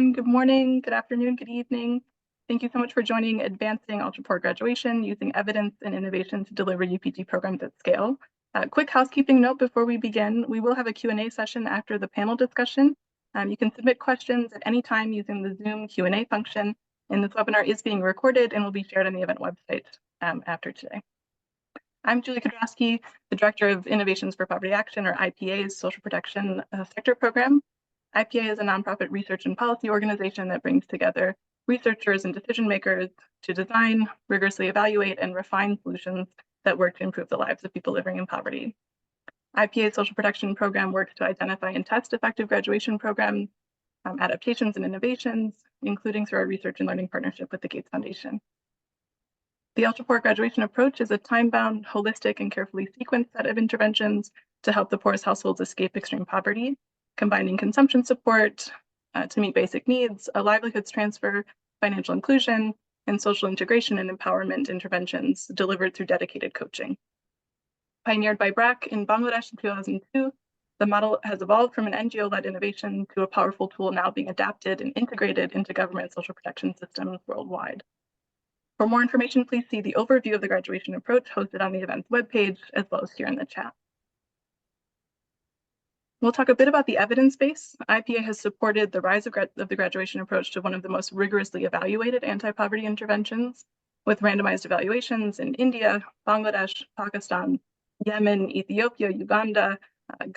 everyone. Good morning, good afternoon, good evening. Thank you so much for joining Advancing UltraPoor Graduation Using Evidence and Innovation to Deliver UPG Programs at Scale. Quick housekeeping note before we begin, we will have a Q&A session after the panel discussion. You can submit questions at any time using the Zoom Q&A function, and this webinar is being recorded and will be shared on the event website after today. I'm Julie Kudrowski, the Director of Innovations for Poverty Action, or IPA's Social Protection Sector Program. IPA is a nonprofit research and policy organization that brings together researchers and decision makers to design, rigorously evaluate, and refine solutions that work to improve the lives of people living in poverty. IPA's Social Protection Program works to identify and test effective graduation programs, adaptations, and innovations, including through our research and learning partnership with the Gates Foundation. The UltraPoor graduation approach is a time-bound, holistic, and carefully sequenced set of interventions to help the poorest households escape extreme poverty, combining consumption support to meet basic needs, a livelihoods transfer, financial inclusion, and social integration and empowerment interventions delivered through dedicated coaching. Pioneered by BRAC in Bangladesh in 2002, the model has evolved from an NGO-led innovation to a powerful tool now being adapted and integrated into government social protection systems worldwide. For more information, please see the overview of the graduation approach hosted on the event's webpage, as well as here in the chat. We'll talk a bit about the evidence base. IPA has supported the rise of the graduation approach to one of the most rigorously evaluated anti-poverty interventions, with randomized evaluations in India, Bangladesh, Pakistan, Yemen, Ethiopia, Uganda,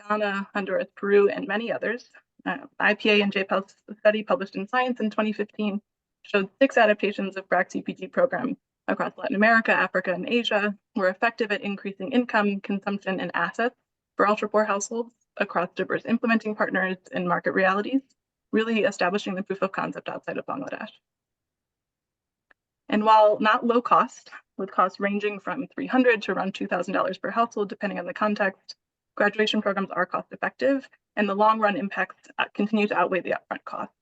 Ghana, Honduras, Peru, and many others. IPA and JPEL's study published in Science in 2015 showed 6 adaptations of BRAC's UPG program across Latin America, Africa, and Asia were effective at increasing income, consumption, and assets for ultra-poor households across diverse implementing partners and market realities, really establishing the proof of concept outside of Bangladesh. And while not low cost, with costs ranging from $300 to around $2,000 per household, depending on the context, graduation programs are cost effective, and the long run impacts continue to outweigh the upfront costs.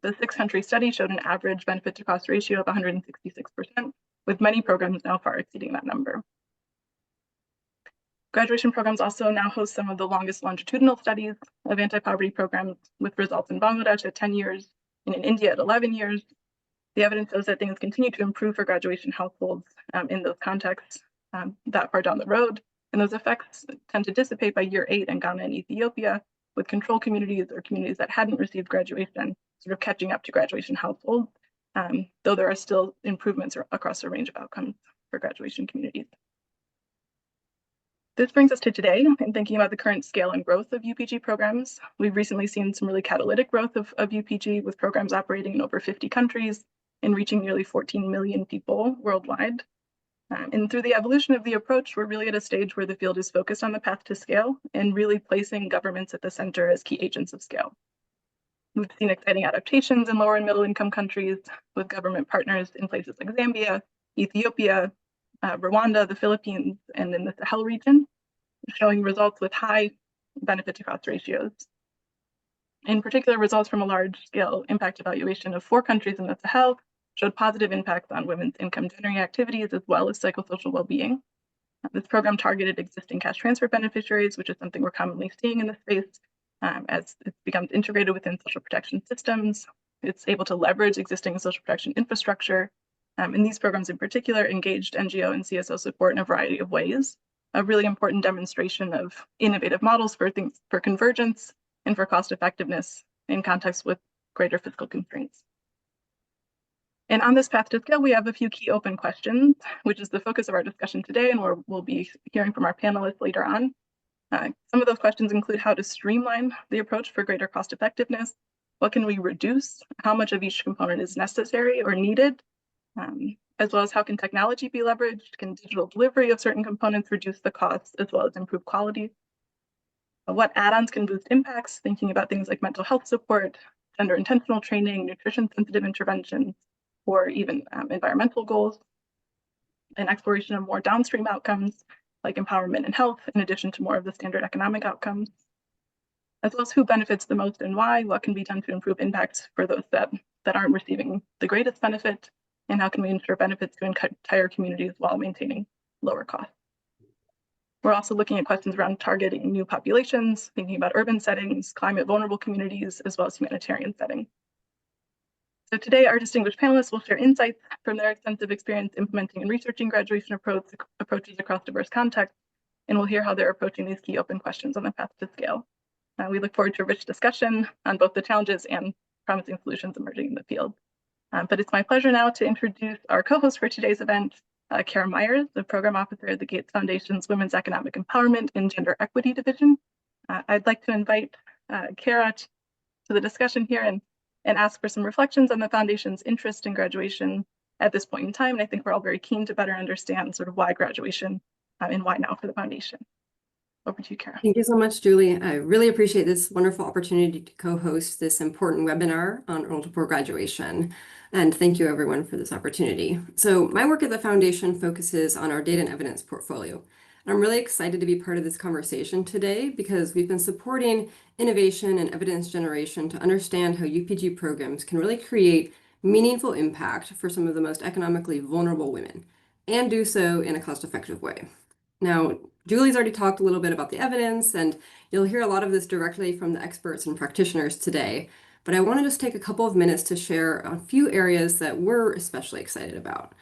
The 6-country study showed an average benefit to cost ratio of 166%, with many programs now far exceeding that number. Graduation programs also now host some of the longest longitudinal studies of anti-poverty programs, with results in Bangladesh at 10 years and in India at 11 years. The evidence shows that things continue to improve for graduation households in those contexts that far down the road, and those effects tend to dissipate by year 8 in Ghana and Ethiopia, with control communities or communities that hadn't received graduation sort of catching up to graduation households, though there are still improvements across a range of outcomes for graduation communities. This brings us to today, and thinking about the current scale and growth of UPG programs. We've recently seen some really catalytic growth of UPG, with programs operating in over 50 countries and reaching nearly 14 million people worldwide. And through the evolution of the approach, we're really at a stage where the field is focused on the path to scale and really placing governments at the center as key agents of scale. We've seen exciting adaptations in lower and middle income countries with government partners in places like Zambia, Ethiopia, Rwanda, the Philippines, and in the Sahel region, showing results with high benefit to cost ratios. In particular, results from a large-scale impact evaluation of 4 countries in the Sahel showed positive impacts on women's income-generating activities as well as psychosocial well-being. This program targeted existing cash transfer beneficiaries, which is something we're commonly seeing in the space as it becomes integrated within social protection systems. It's able to leverage existing social protection infrastructure. And these programs in particular engaged NGO and CSO support in a variety of ways, a really important demonstration of innovative models for convergence and for cost effectiveness in context with greater fiscal constraints. And on this path to scale, we have a few key open questions, which is the focus of our discussion today, and we'll be hearing from our panelists later on. Some of those questions include how to streamline the approach for greater cost effectiveness. What can we reduce? How much of each component is necessary or needed? As well as how can technology be leveraged? Can digital delivery of certain components reduce the costs as well as improve quality? What add-ons can boost impacts? Thinking about things like mental health support, gender intentional training, nutrition-sensitive interventions, or even environmental goals. An exploration of more downstream outcomes like empowerment and health, in addition to more of the standard economic outcomes, as well as who benefits the most and why, what can be done to improve impacts for those that aren't receiving the greatest benefit, and how can we ensure benefits to entire communities while maintaining lower costs. We're also looking at questions around targeting new populations, thinking about urban settings, climate vulnerable communities, as well as humanitarian settings. So today, our distinguished panelists will share insights from their extensive experience implementing and researching graduation approaches across diverse contexts, and we'll hear how they're approaching these key open questions on the path to scale. We look forward to a rich discussion on both the challenges and promising solutions emerging in the field. But it's my pleasure now to introduce our co-host for today's event, Cara Meyers, the Program Officer at the Gates Foundation's Women's Economic Empowerment and Gender Equity Division. I'd like to invite Cara to the discussion here and ask for some reflections on the Foundation's interest in graduation at this point in time. And I think we're all very keen to better understand sort of why graduation and why now for the Foundation. Over to you, Cara. Thank you so much, Julie. I really appreciate this wonderful opportunity to co-host this important webinar on UltraPoor graduation. And thank you everyone for this opportunity. So my work at the Foundation focuses on our data and evidence portfolio. And I'm really excited to be part of this conversation today because we've been supporting innovation and evidence generation to understand how UPG programs can really create meaningful impact for some of the most economically vulnerable women and do so in a cost-effective way. Now, Julie's already talked a little bit about the evidence, and you'll hear a lot of this directly from the experts and practitioners today, but I want to just take a couple of minutes to share a few areas that we're especially excited about.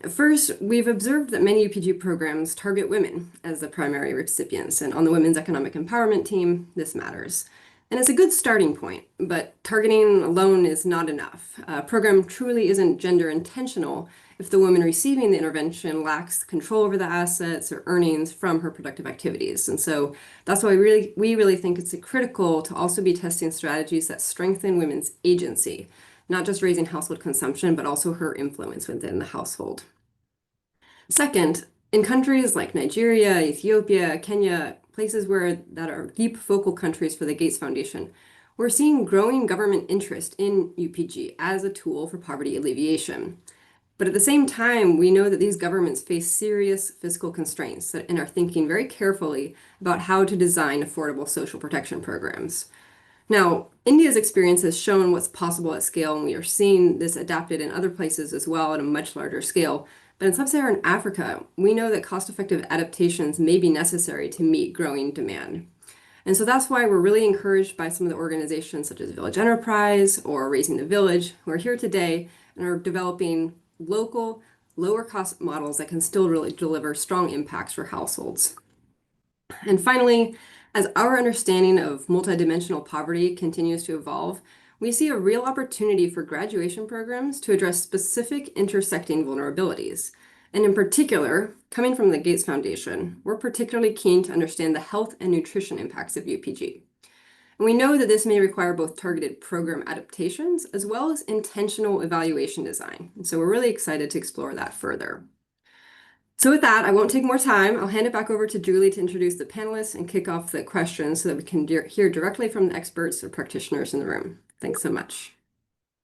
First, we've observed that many UPG programs target women as the primary recipients, and on the Women's Economic Empowerment team, this matters. And it's a good starting point, but targeting alone is not enough. A program truly isn't gender intentional if the woman receiving the intervention lacks control over the assets or earnings from her productive activities. And so that's why we really think it's critical to also be testing strategies that strengthen women's agency, not just raising household consumption, but also her influence within the household. Second, in countries like Nigeria, Ethiopia, Kenya, places that are deep focal countries for the Gates Foundation, we're seeing growing government interest in UPG as a tool for poverty alleviation. But at the same time, we know that these governments face serious fiscal constraints and are thinking very carefully about how to design affordable social protection programs. Now, India's experience has shown what's possible at scale, and we are seeing this adapted in other places as well at a much larger scale. But in sub-Saharan Africa, we know that cost-effective adaptations may be necessary to meet growing demand. And so that's why we're really encouraged by some of the organizations such as Village Enterprise or Raising the Village, who are here today and are developing local, lower-cost models that can still really deliver strong impacts for households. And finally, as our understanding of multidimensional poverty continues to evolve, we see a real opportunity for graduation programs to address specific intersecting vulnerabilities. And in particular, coming from the Gates Foundation, we're particularly keen to understand the health and nutrition impacts of UPG. And we know that this may require both targeted program adaptations as well as intentional evaluation design. And so we're really excited to explore that further. So with that, I won't take more time. I'll hand it back over to Julie to introduce the panelists and kick off the questions so that we can hear directly from the experts or practitioners in the room. Thanks so much.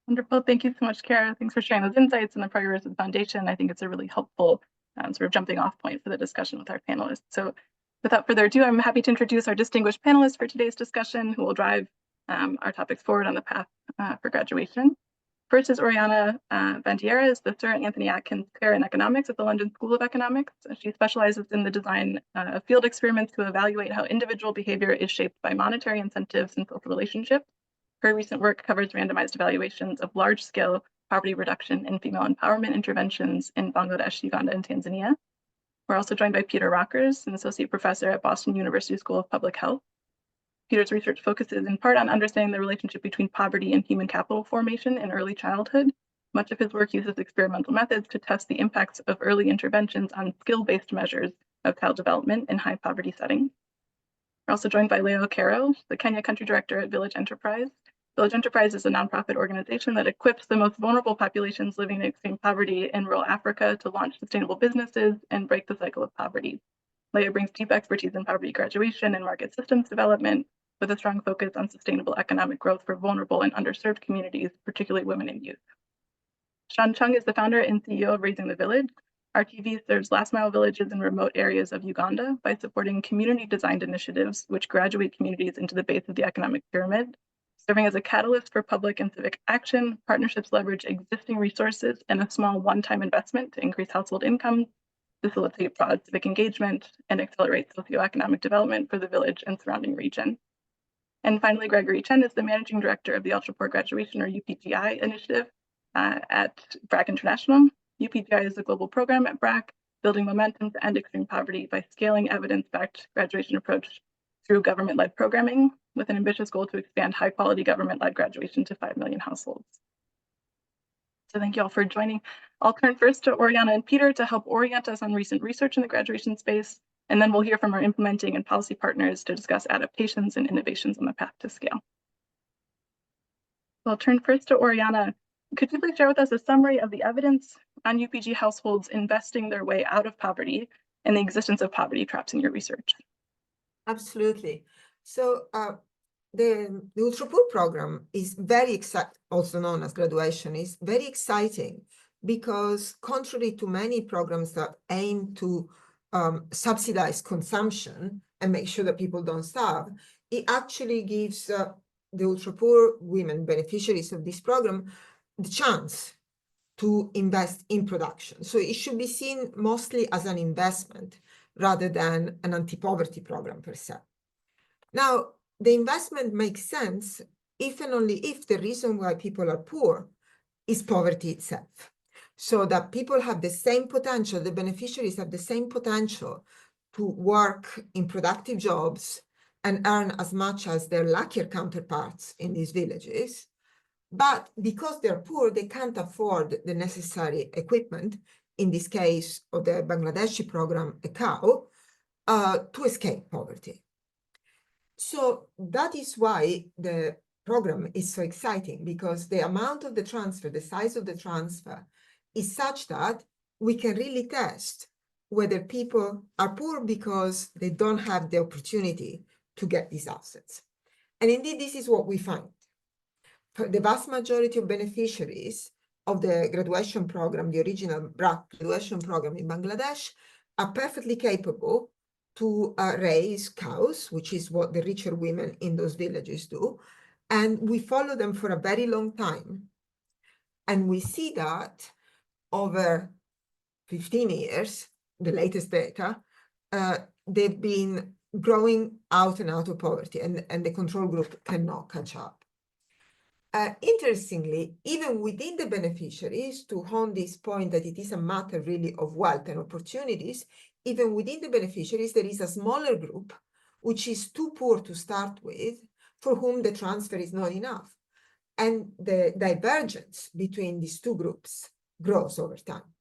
Wonderful. Thank you so much, Cara. Thanks for sharing those insights and the priorities of the Foundation. I think it's a really helpful sort of jumping off point for the discussion with our panelists. So without further ado, I'm happy to introduce our distinguished panelists for today's discussion who will drive our topics forward on the path for graduation. First is Oriana Bandiera, is the Sir Anthony Atkinson Chair in Economics at the London School of Economics. She specializes in the design of field experiments to evaluate how individual behavior is shaped by monetary incentives and social relationships. Her recent work covers randomized evaluations of large-scale poverty reduction and female empowerment interventions in Bangladesh, Uganda, and Tanzania. We're also joined by Peter Rockers, an associate professor at Boston University School of Public Health. Peter's research focuses in part on understanding the relationship between poverty and human capital formation in early childhood. Much of his work uses experimental methods to test the impacts of early interventions on skill-based measures of child development in high poverty settings. We're also joined by Leah Okero, the Kenya country director at Village Enterprise. Village Enterprise is a nonprofit organization that equips the most vulnerable populations living in extreme poverty in rural Africa to launch sustainable businesses and break the cycle of poverty. Leah brings deep expertise in poverty graduation and market systems development, with a strong focus on sustainable economic growth for vulnerable and underserved communities, particularly women and youth. Shawn Cheung is the founder and CEO of Raising the Village. RTV serves last-mile villages in remote areas of Uganda by supporting community-designed initiatives which graduate communities into the base of the economic pyramid. Serving as a catalyst for public and civic action, partnerships leverage existing resources and a small one-time investment to increase household income, facilitate broad civic engagement, and accelerate socioeconomic development for the village and surrounding region. And finally, Gregory Chen is the Managing Director of the UltraPoor Graduation or UPGI initiative at BRAC International. UPGI is a global program at BRAC, building momentum to end extreme poverty by scaling evidence-backed graduation approach through government-led programming with an ambitious goal to expand high-quality government-led graduation to 5 million households. So thank you all for joining. I'll turn first to Oriana and Peter to help orient us on recent research in the graduation space, and then we'll hear from our implementing and policy partners to discuss adaptations and innovations on the path to scale. So I'll turn first to Oriana. Could you please share with us a summary of the evidence on UPG households investing their way out of poverty and the existence of poverty traps in your research? Absolutely. So the UltraPoor program is very exciting, also known as graduation, is very exciting because contrary to many programs that aim to subsidize consumption and make sure that people don't starve, it actually gives the UltraPoor women, beneficiaries of this program, the chance to invest in production. So it should be seen mostly as an investment rather than an anti-poverty program per se. Now, the investment makes sense if and only if the reason why people are poor is poverty itself. So that people have the same potential, the beneficiaries have the same potential to work in productive jobs and earn as much as their luckier counterparts in these villages. But because they're poor, they can't afford the necessary equipment, in this case of the Bangladeshi program, a cow, to escape poverty. So that is why the program is so exciting, because the amount of the transfer, the size of the transfer is such that we can really test whether people are poor because they don't have the opportunity to get these assets. And indeed, this is what we find. For the vast majority of beneficiaries of the graduation program, the original BRAC graduation program in Bangladesh, are perfectly capable to raise cows, which is what the richer women in those villages do. And we follow them for a very long time. And we see that over 15 years, the latest data, they've been growing out and out of poverty, and the control group cannot catch up. Interestingly, even within the beneficiaries, to hone this point that it is a matter really of wealth and opportunities, even within the beneficiaries, there is a smaller group which is too poor to start with, for whom the transfer is not enough. And the divergence between these two groups grows over time.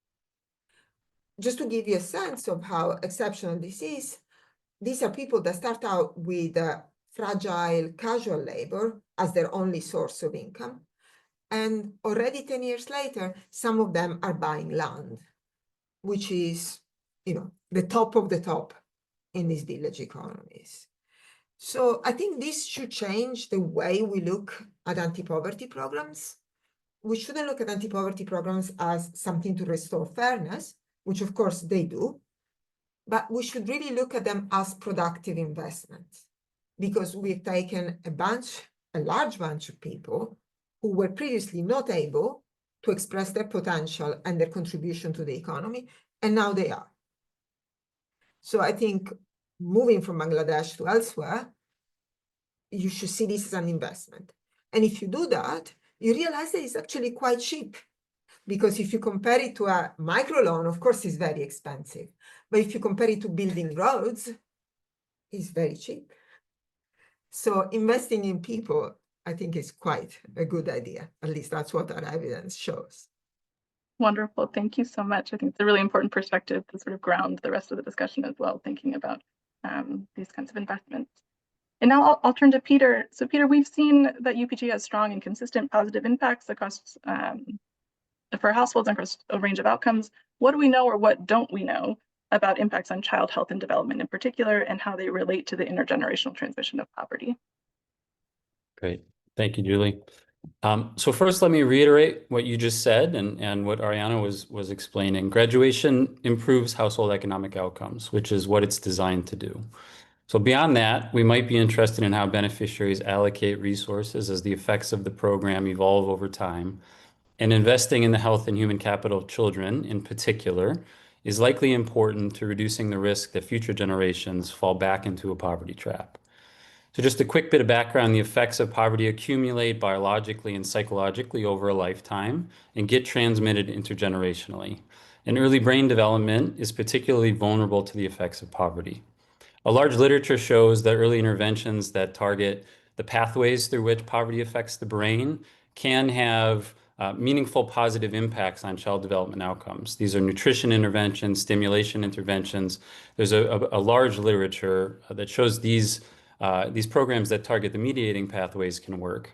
Just to give you a sense of how exceptional this is, these are people that start out with fragile casual labor as their only source of income. And already 10 years later, some of them are buying land, which is, the top of the top in these village economies. So I think this should change the way we look at anti-poverty programs. We shouldn't look at anti-poverty programs as something to restore fairness, which of course they do, but we should really look at them as productive investments, because we've taken a large bunch of people who were previously not able to express their potential and their contribution to the economy, and now they are. So I think moving from Bangladesh to elsewhere, you should see this as an investment. And if you do that, you realize that it's actually quite cheap. Because if you compare it to a microloan, of course, it's very expensive. But if you compare it to building roads, it's very cheap. So investing in people, I think, is quite a good idea. At least that's what our evidence shows. Wonderful. Thank you so much. I think it's a really important perspective to sort of ground the rest of the discussion as well, thinking about these kinds of investments. And now I'll turn to Peter. So Peter, we've seen that UPG has strong and consistent positive impacts across for households and across a range of outcomes. What do we know, or what don't we know about impacts on child health and development in particular, and how they relate to the intergenerational transmission of poverty? Great. Thank you, Julie. So first, let me reiterate what you just said and what Oriana was explaining. Graduation improves household economic outcomes, which is what it's designed to do. So beyond that, we might be interested in how beneficiaries allocate resources as the effects of the program evolve over time. And investing in the health and human capital of children in particular is likely important to reducing the risk that future generations fall back into a poverty trap. So just a quick bit of background, the effects of poverty accumulate biologically and psychologically over a lifetime and get transmitted intergenerationally. And early brain development is particularly vulnerable to the effects of poverty. A large literature shows that early interventions that target the pathways through which poverty affects the brain can have meaningful positive impacts on child development outcomes. These are nutrition interventions, stimulation interventions. There's a large literature that shows these programs that target the mediating pathways can work.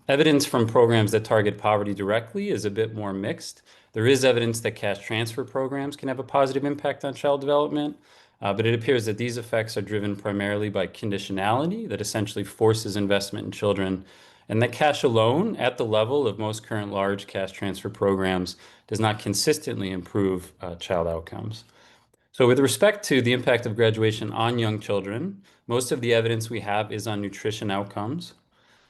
Evidence from programs that target poverty directly is a bit more mixed. There is evidence that cash transfer programs can have a positive impact on child development, but it appears that these effects are driven primarily by conditionality that essentially forces investment in children, and that cash alone, at the level of most current large cash transfer programs, does not consistently improve child outcomes. So with respect to the impact of graduation on young children, most of the evidence we have is on nutrition outcomes.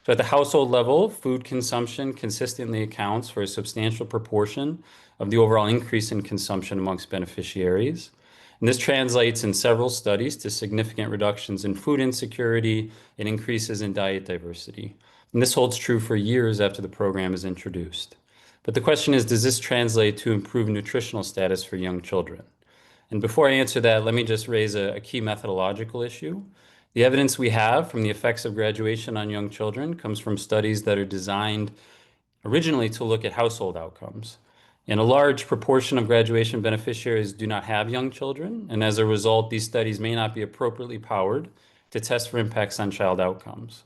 So at the household level, food consumption consistently accounts for a substantial proportion of the overall increase in consumption amongst beneficiaries. And this translates in several studies to significant reductions in food insecurity and increases in diet diversity. And this holds true for years after the program is introduced. But the question is, does this translate to improved nutritional status for young children? And before I answer that, let me just raise a key methodological issue. The evidence we have from the effects of graduation on young children comes from studies that are designed originally to look at household outcomes. And a large proportion of graduation beneficiaries do not have young children, and as a result, these studies may not be appropriately powered to test for impacts on child outcomes.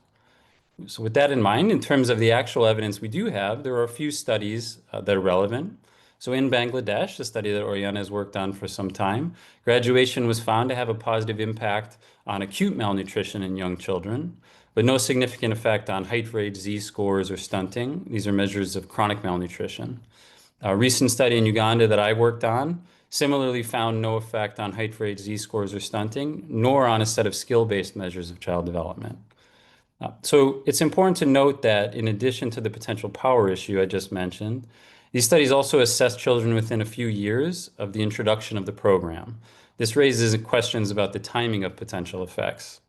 So with that in mind, in terms of the actual evidence we do have, there are a few studies that are relevant. So in Bangladesh, the study that Oriana has worked on for some time, graduation was found to have a positive impact on acute malnutrition in young children, but no significant effect on height for age z-scores or stunting. These are measures of chronic malnutrition. A recent study in Uganda that I worked on similarly found no effect on height for age z-scores or stunting, nor on a set of skill-based measures of child development. So it's important to note that in addition to the potential power issue I just mentioned, these studies also assess children within a few years of the introduction of the program. This raises questions about the timing of potential effects.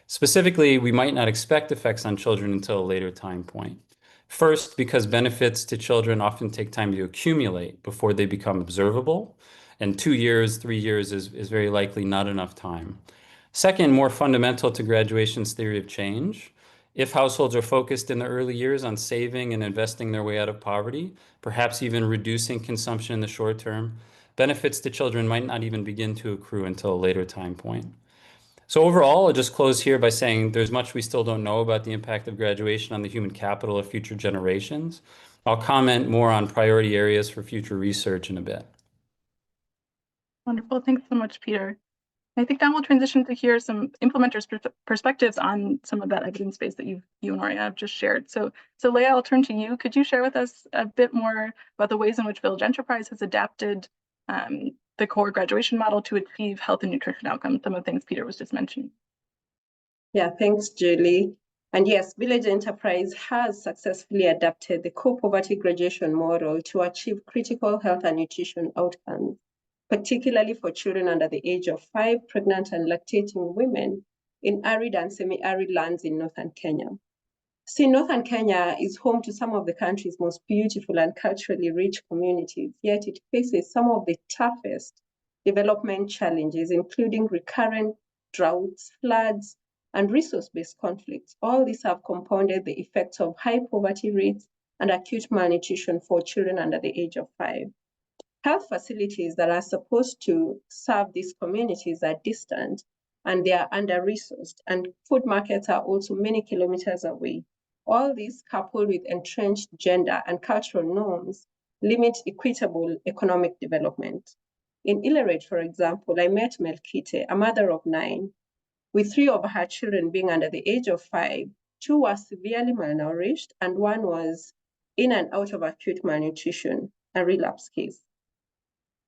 Specifically, we might not expect effects on children until a later time point. First, because benefits to children often take time to accumulate before they become observable, and 2 years, 3 years is very likely not enough time. Second, more fundamental to graduation's theory of change, if households are focused in the early years on saving and investing their way out of poverty, perhaps even reducing consumption in the short term, benefits to children might not even begin to accrue until a later time point. So overall, I'll just close here by saying there's much we still don't know about the impact of graduation on the human capital of future generations. I'll comment more on priority areas for future research in a bit. Wonderful. Thanks so much, Peter. I think now we'll transition to hear some implementers' perspectives on some of that evidence base that you and Oriana have just shared. So Leah, I'll turn to you. Could you share with us a bit more about the ways in which Village Enterprise has adapted the core graduation model to achieve health and nutrition outcomes, some of the things Peter was just mentioning? Yeah, thanks, Julie. And yes, Village Enterprise has successfully adapted the core poverty graduation model to achieve critical health and nutrition outcomes, particularly for children under the age of 5, pregnant and lactating women in arid and semi-arid lands in northern Kenya. See, northern Kenya is home to some of the country's most beautiful and culturally rich communities, yet it faces some of the toughest development challenges, including recurrent droughts, floods, and resource-based conflicts. All these have compounded the effects of high poverty rates and acute malnutrition for children under the age of 5. Health facilities that are supposed to serve these communities are distant and they are under-resourced, and food markets are also many kilometers away. All this, coupled with entrenched gender and cultural norms, limit equitable economic development. In Ileret, for example, I met Melkite, a mother of 9, with 3 of her children being under the age of 5. 2 were severely malnourished, and 1 was in and out of acute malnutrition, a relapse case.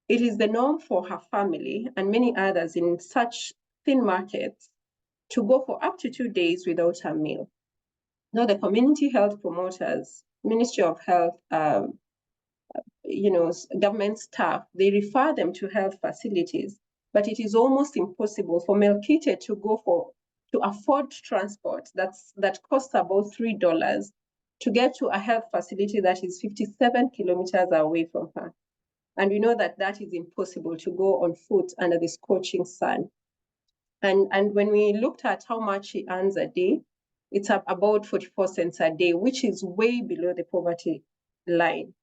It is the norm for her family and many others in such thin markets to go for up to 2 days without a meal. Now, the community health promoters, Ministry of Health, government staff, they refer them to health facilities, but it is almost impossible for Melkite to to afford transport that costs about $3 to get to a health facility that is 57 kilometers away from her. And we know that that is impossible to go on foot under the scorching sun. And when we looked at how much she earns a day, it's about 44 cents a day, which is way below the poverty line.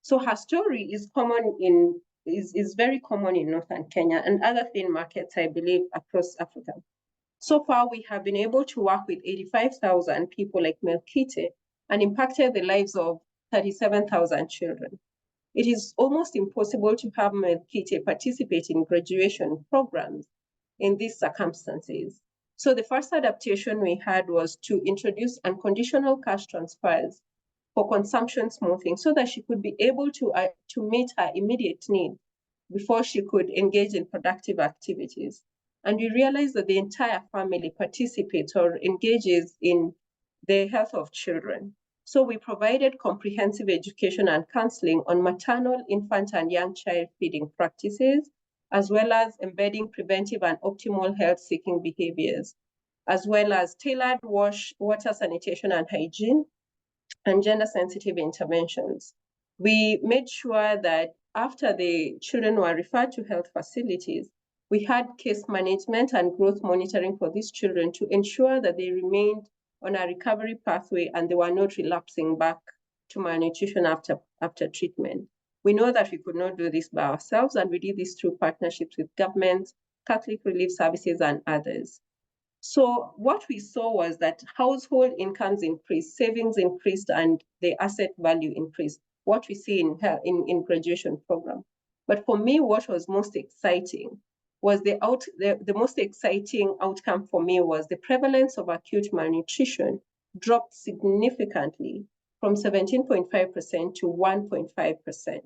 So her story is very common in northern Kenya and other thin markets, I believe, across Africa. So far, we have been able to work with 85,000 people like Melkite and impacted the lives of 37,000 children. It is almost impossible to have Melkite participate in graduation programs in these circumstances. So the first adaptation we had was to introduce unconditional cash transfers for consumption smoothing so that she could be able to meet her immediate need before she could engage in productive activities. And we realized that the entire family participates or engages in the health of children. So we provided comprehensive education and counseling on maternal, infant, and young child feeding practices, as well as embedding preventive and optimal health-seeking behaviors, as well as tailored water sanitation and hygiene, and gender-sensitive interventions. We made sure that after the children were referred to health facilities, we had case management and growth monitoring for these children to ensure that they remained on a recovery pathway and they were not relapsing back to malnutrition after treatment. We know that we could not do this by ourselves, and we did this through partnerships with governments, Catholic Relief Services, and others. So what we saw was that household incomes increased, savings increased, and the asset value increased, what we see in graduation program. But for me, what was most exciting was the most exciting outcome for me was the prevalence of acute malnutrition dropped significantly from 17.5% to 1.5%.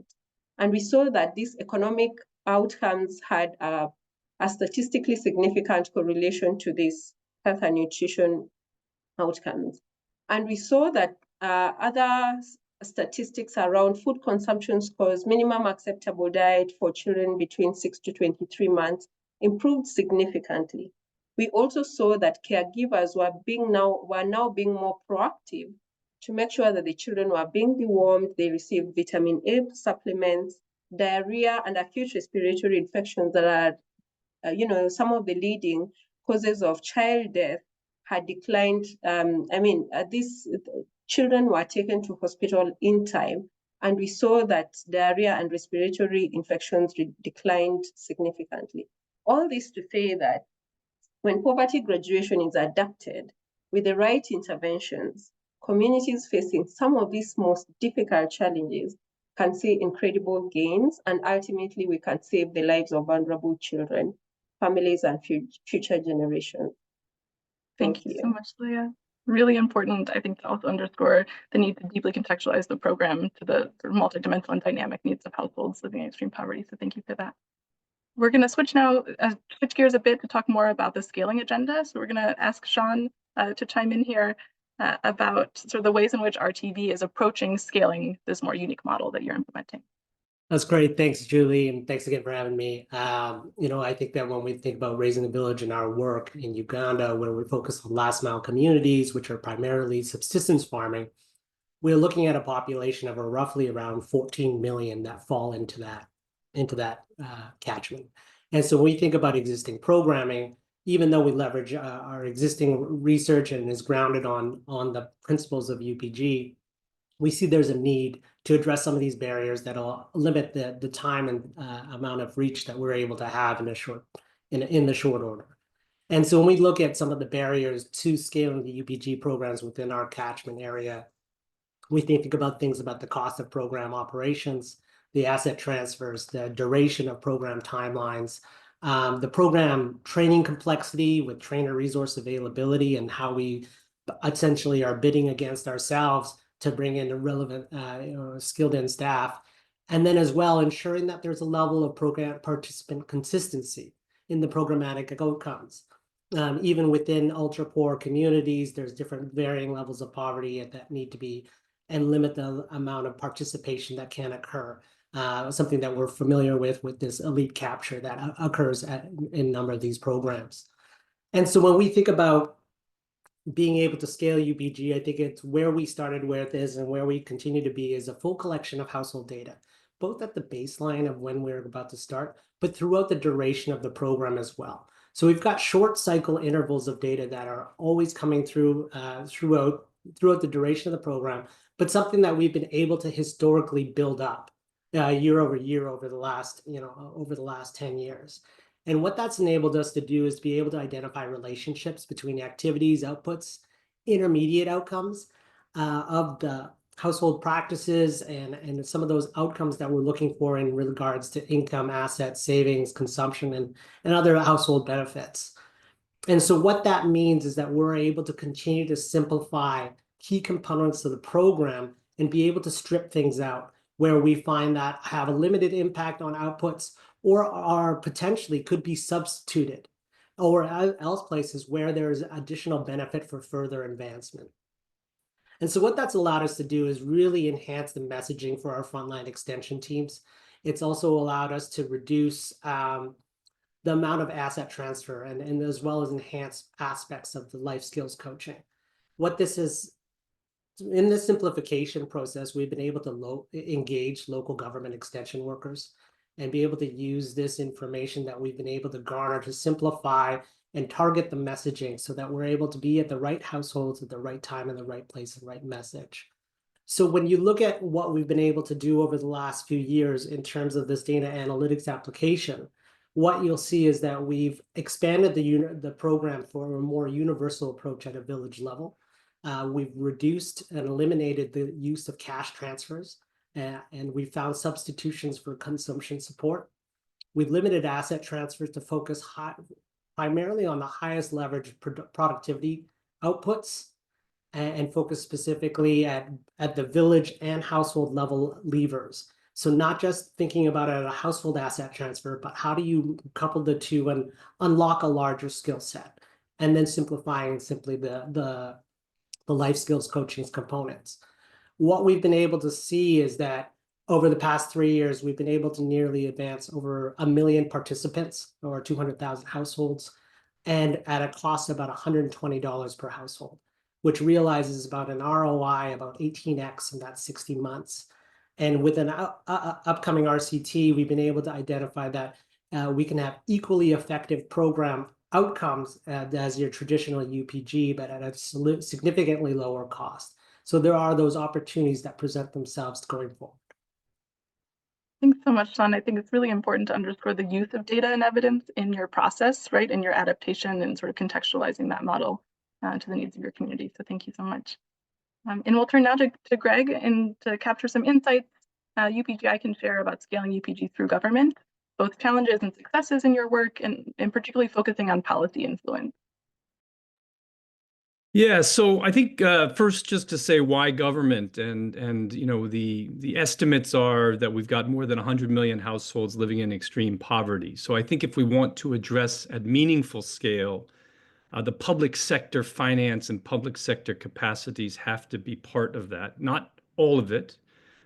And we saw that these economic outcomes had a statistically significant correlation to this health and nutrition outcomes. And we saw that other statistics around food consumption scores, minimum acceptable diet for children between 6 to 23 months improved significantly. We also saw that caregivers were now being more proactive to make sure that the children were being dewormed, they received vitamin A supplements, diarrhea, and acute respiratory infections that are some of the leading causes of child death had declined. These children were taken to hospital in time, and we saw that diarrhea and respiratory infections declined significantly. All this to say that when poverty graduation is adapted with the right interventions, communities facing some of these most difficult challenges can see incredible gains, and ultimately we can save the lives of vulnerable children, families, and future generations. Thank you so much, Leah. Really important, I think, to also underscore the need to deeply contextualize the program to the multidimensional and dynamic needs of households living in extreme poverty. So thank you for that. We're going to switch gears a bit to talk more about the scaling agenda. So we're going to ask Shawn to chime in here about sort of the ways in which RTV is approaching scaling this more unique model that you're implementing. That's great. Thanks, Julie, and thanks again for having me. I think that when we think about raising the village in our work in Uganda, where we focus on last mile communities, which are primarily subsistence farming, we're looking at a population of roughly around 14 million that fall into that catchment. And so when we think about existing programming, even though we leverage our existing research and is grounded on the principles of UPG, we see there's a need to address some of these barriers that'll limit the time and amount of reach that we're able to have in the short order. And so when we look at some of the barriers to scaling the UPG programs within our catchment area, we think about things about the cost of program operations, the asset transfers, the duration of program timelines, the program training complexity with trainer resource availability, and how we essentially are bidding against ourselves to bring in the relevant skilled in staff. And then as well, ensuring that there's a level of program participant consistency in the programmatic outcomes. Even within UltraPoor communities, there's different varying levels of poverty that need to be, and limit the amount of participation that can occur. Something that we're familiar with this elite capture that occurs in a number of these programs. And so when we think about being able to scale UPG, I think it's where we started with is and where we continue to be is a full collection of household data, both at the baseline of when we're about to start, but throughout the duration of the program as well. So we've got short cycle intervals of data that are always coming through throughout the duration of the program, but something that we've been able to historically build up year over year over the last 10 years. And what that's enabled us to do is to be able to identify relationships between activities, outputs, intermediate outcomes of the household practices and some of those outcomes that we're looking for in regards to income, assets, savings, consumption, and other household benefits. And so what that means is that we're able to continue to simplify key components of the program and be able to strip things out where we find that have a limited impact on outputs or are potentially could be substituted, or else places where there's additional benefit for further advancement. And so what that's allowed us to do is really enhance the messaging for our frontline extension teams. It's also allowed us to reduce the amount of asset transfer and as well as enhance aspects of the life skills coaching. What this is, in this simplification process, we've been able to engage local government extension workers and be able to use this information that we've been able to garner to simplify and target the messaging so that we're able to be at the right households at the right time in the right place and right message. So when you look at what we've been able to do over the last few years in terms of this data analytics application, what you'll see is that we've expanded the program for a more universal approach at a village level. We've reduced and eliminated the use of cash transfers, and we found substitutions for consumption support. We've limited asset transfers to focus primarily on the highest leverage productivity outputs and focus specifically at the village and household level levers. So not just thinking about it at a household asset transfer, but how do you couple the two and unlock a larger skill set, and then simplifying simply the life skills coaching components. What we've been able to see is that over the past 3 years, we've been able to nearly advance over 1 million participants or 200,000 households, and at a cost of about $120 per household, which realizes about an ROI about 18x in that 60 months. And with an upcoming RCT, we've been able to identify that we can have equally effective program outcomes as your traditional UPG, but at a significantly lower cost. So there are those opportunities that present themselves going forward. Thanks so much, Shawn. I think it's really important to underscore the use of data and evidence in your process, right, in your adaptation and sort of contextualizing that model to the needs of your community. So thank you so much. And we'll turn now to Greg and to capture some insights UPGI can share about scaling UPG through government, both challenges and successes in your work, and particularly focusing on policy influence. Yeah, so I think first just to say why government, and you know the estimates are that we've got more than 100 million households living in extreme poverty. So I think if we want to address at meaningful scale, the public sector finance and public sector capacities have to be part of that. Not all of it,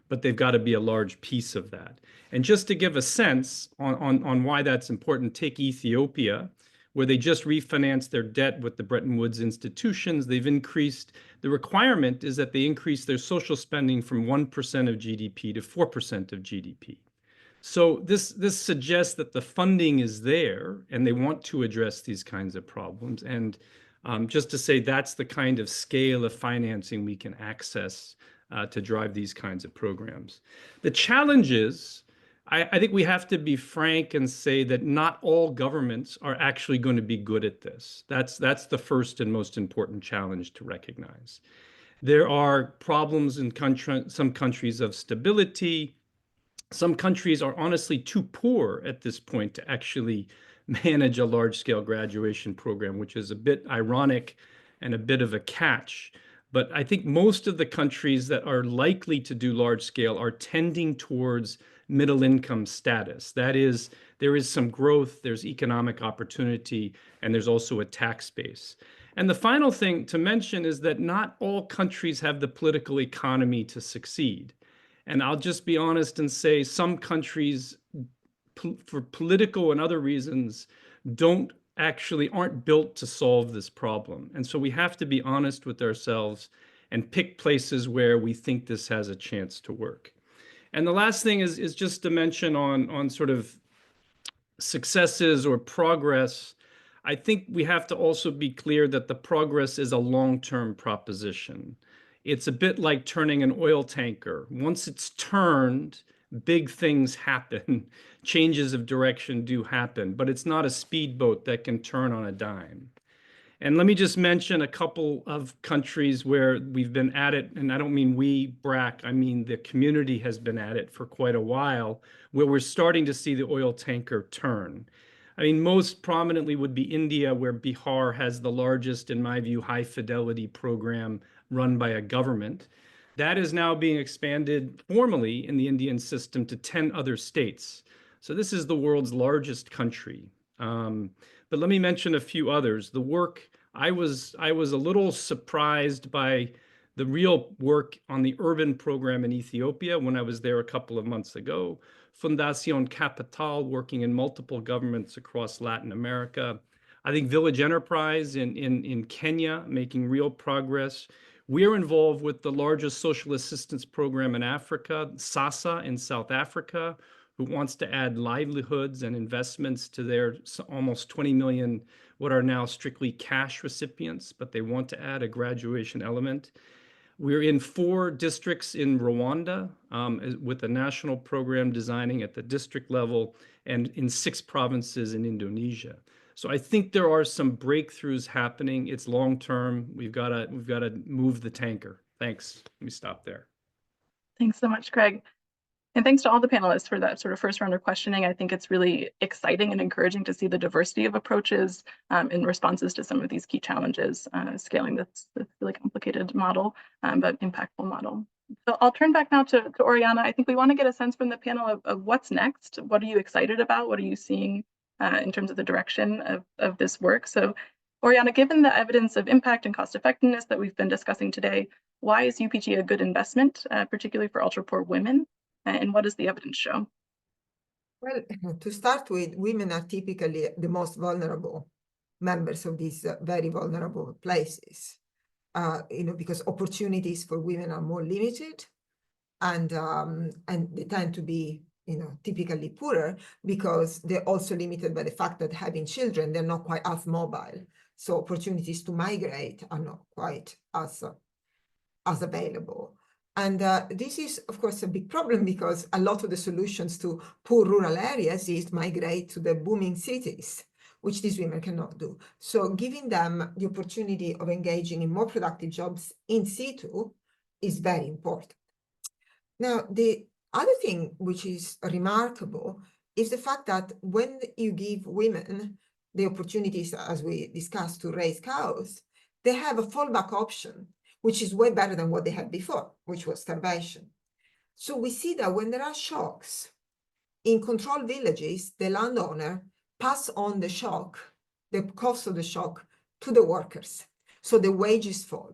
but they've got to be a large piece of that. And just to give a sense on why that's important, take Ethiopia, where they just refinanced their debt with the Bretton Woods institutions. They've increased, the requirement is that they increase their social spending from 1% of GDP to 4% of GDP. So this suggests that the funding is there and they want to address these kinds of problems. And just to say that's the kind of scale of financing we can access to drive these kinds of programs. The challenge is, I think we have to be frank and say that not all governments are actually going to be good at this. That's the first and most important challenge to recognize. There are problems in some countries of stability. Some countries are honestly too poor at this point to actually manage a large-scale graduation program, which is a bit ironic and a bit of a catch. But I think most of the countries that are likely to do large scale are tending towards middle income status. That is, there is some growth, there's economic opportunity, and there's also a tax base. And the final thing to mention is that not all countries have the political economy to succeed. And I'll just be honest and say some countries, for political and other reasons, don't actually aren't built to solve this problem. And so we have to be honest with ourselves and pick places where we think this has a chance to work. And the last thing is just to mention on sort of successes or progress. I think we have to also be clear that the progress is a long-term proposition. It's a bit like turning an oil tanker. Once it's turned, big things happen. Changes of direction do happen, but it's not a speedboat that can turn on a dime. And let me just mention a couple of countries where we've been at it, and I don't mean we, BRAC, I mean the community has been at it for quite a while, where we're starting to see the oil tanker turn. I mean, most prominently would be India, where Bihar has the largest, in my view, high fidelity program run by a government. That is now being expanded formally in the Indian system to 10 other states. So this is the world's largest country. But let me mention a few others. The work, I was a little surprised by the real work on the urban program in Ethiopia when I was there a couple of months ago. Fundación Capital working in multiple governments across Latin America. I think Village Enterprise in Kenya making real progress. We're involved with the largest social assistance program in Africa, SASA in South Africa, who wants to add livelihoods and investments to their almost 20 million, what are now strictly cash recipients, but they want to add a graduation element. We're in 4 districts in Rwanda with a national program designing at the district level and in 6 provinces in Indonesia. So I think there are some breakthroughs happening. It's long-term. We've got to move the tanker. Thanks. Let me stop there. Thanks so much, Greg. And thanks to all the panelists for that sort of first round of questioning. I think it's really exciting and encouraging to see the diversity of approaches in responses to some of these key challenges, scaling this really complicated model, but impactful model. So I'll turn back now to Oriana. I think we want to get a sense from the panel of what's next. What are you excited about? What are you seeing in terms of the direction of this work? So Oriana, given the evidence of impact and cost effectiveness that we've been discussing today, why is UPG a good investment, particularly for ultra-poor women? And what does the evidence show? Well, to start with, women are typically the most vulnerable members of these very vulnerable places, because opportunities for women are more limited, and they tend to be, typically poorer because they're also limited by the fact that having children, they're not quite as mobile. So opportunities to migrate are not quite as available. And this is, of course, a big problem because a lot of the solutions to poor rural areas is migrate to the booming cities, which these women cannot do. So giving them the opportunity of engaging in more productive jobs in situ is very important. Now, the other thing which is remarkable is the fact that when you give women the opportunities, as we discussed, to raise cows, they have a fallback option, which is way better than what they had before, which was starvation. So we see that when there are shocks, in controlled villages, the landowner pass on the shock, the cost of the shock, to the workers. So the wages fall,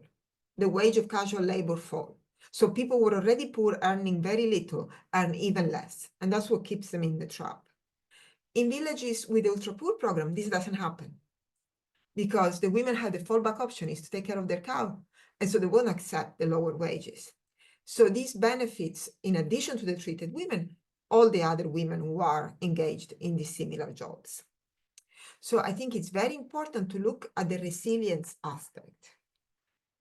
the wage of casual labor fall. So people who are already poor, earning very little, earn even less. And that's what keeps them in the trap. In villages with the UltraPoor program, this doesn't happen because the women have the fallback option is to take care of their cow. And so they won't accept the lower wages. So these benefits, in addition to the treated women, all the other women who are engaged in these similar jobs. So I think it's very important to look at the resilience aspect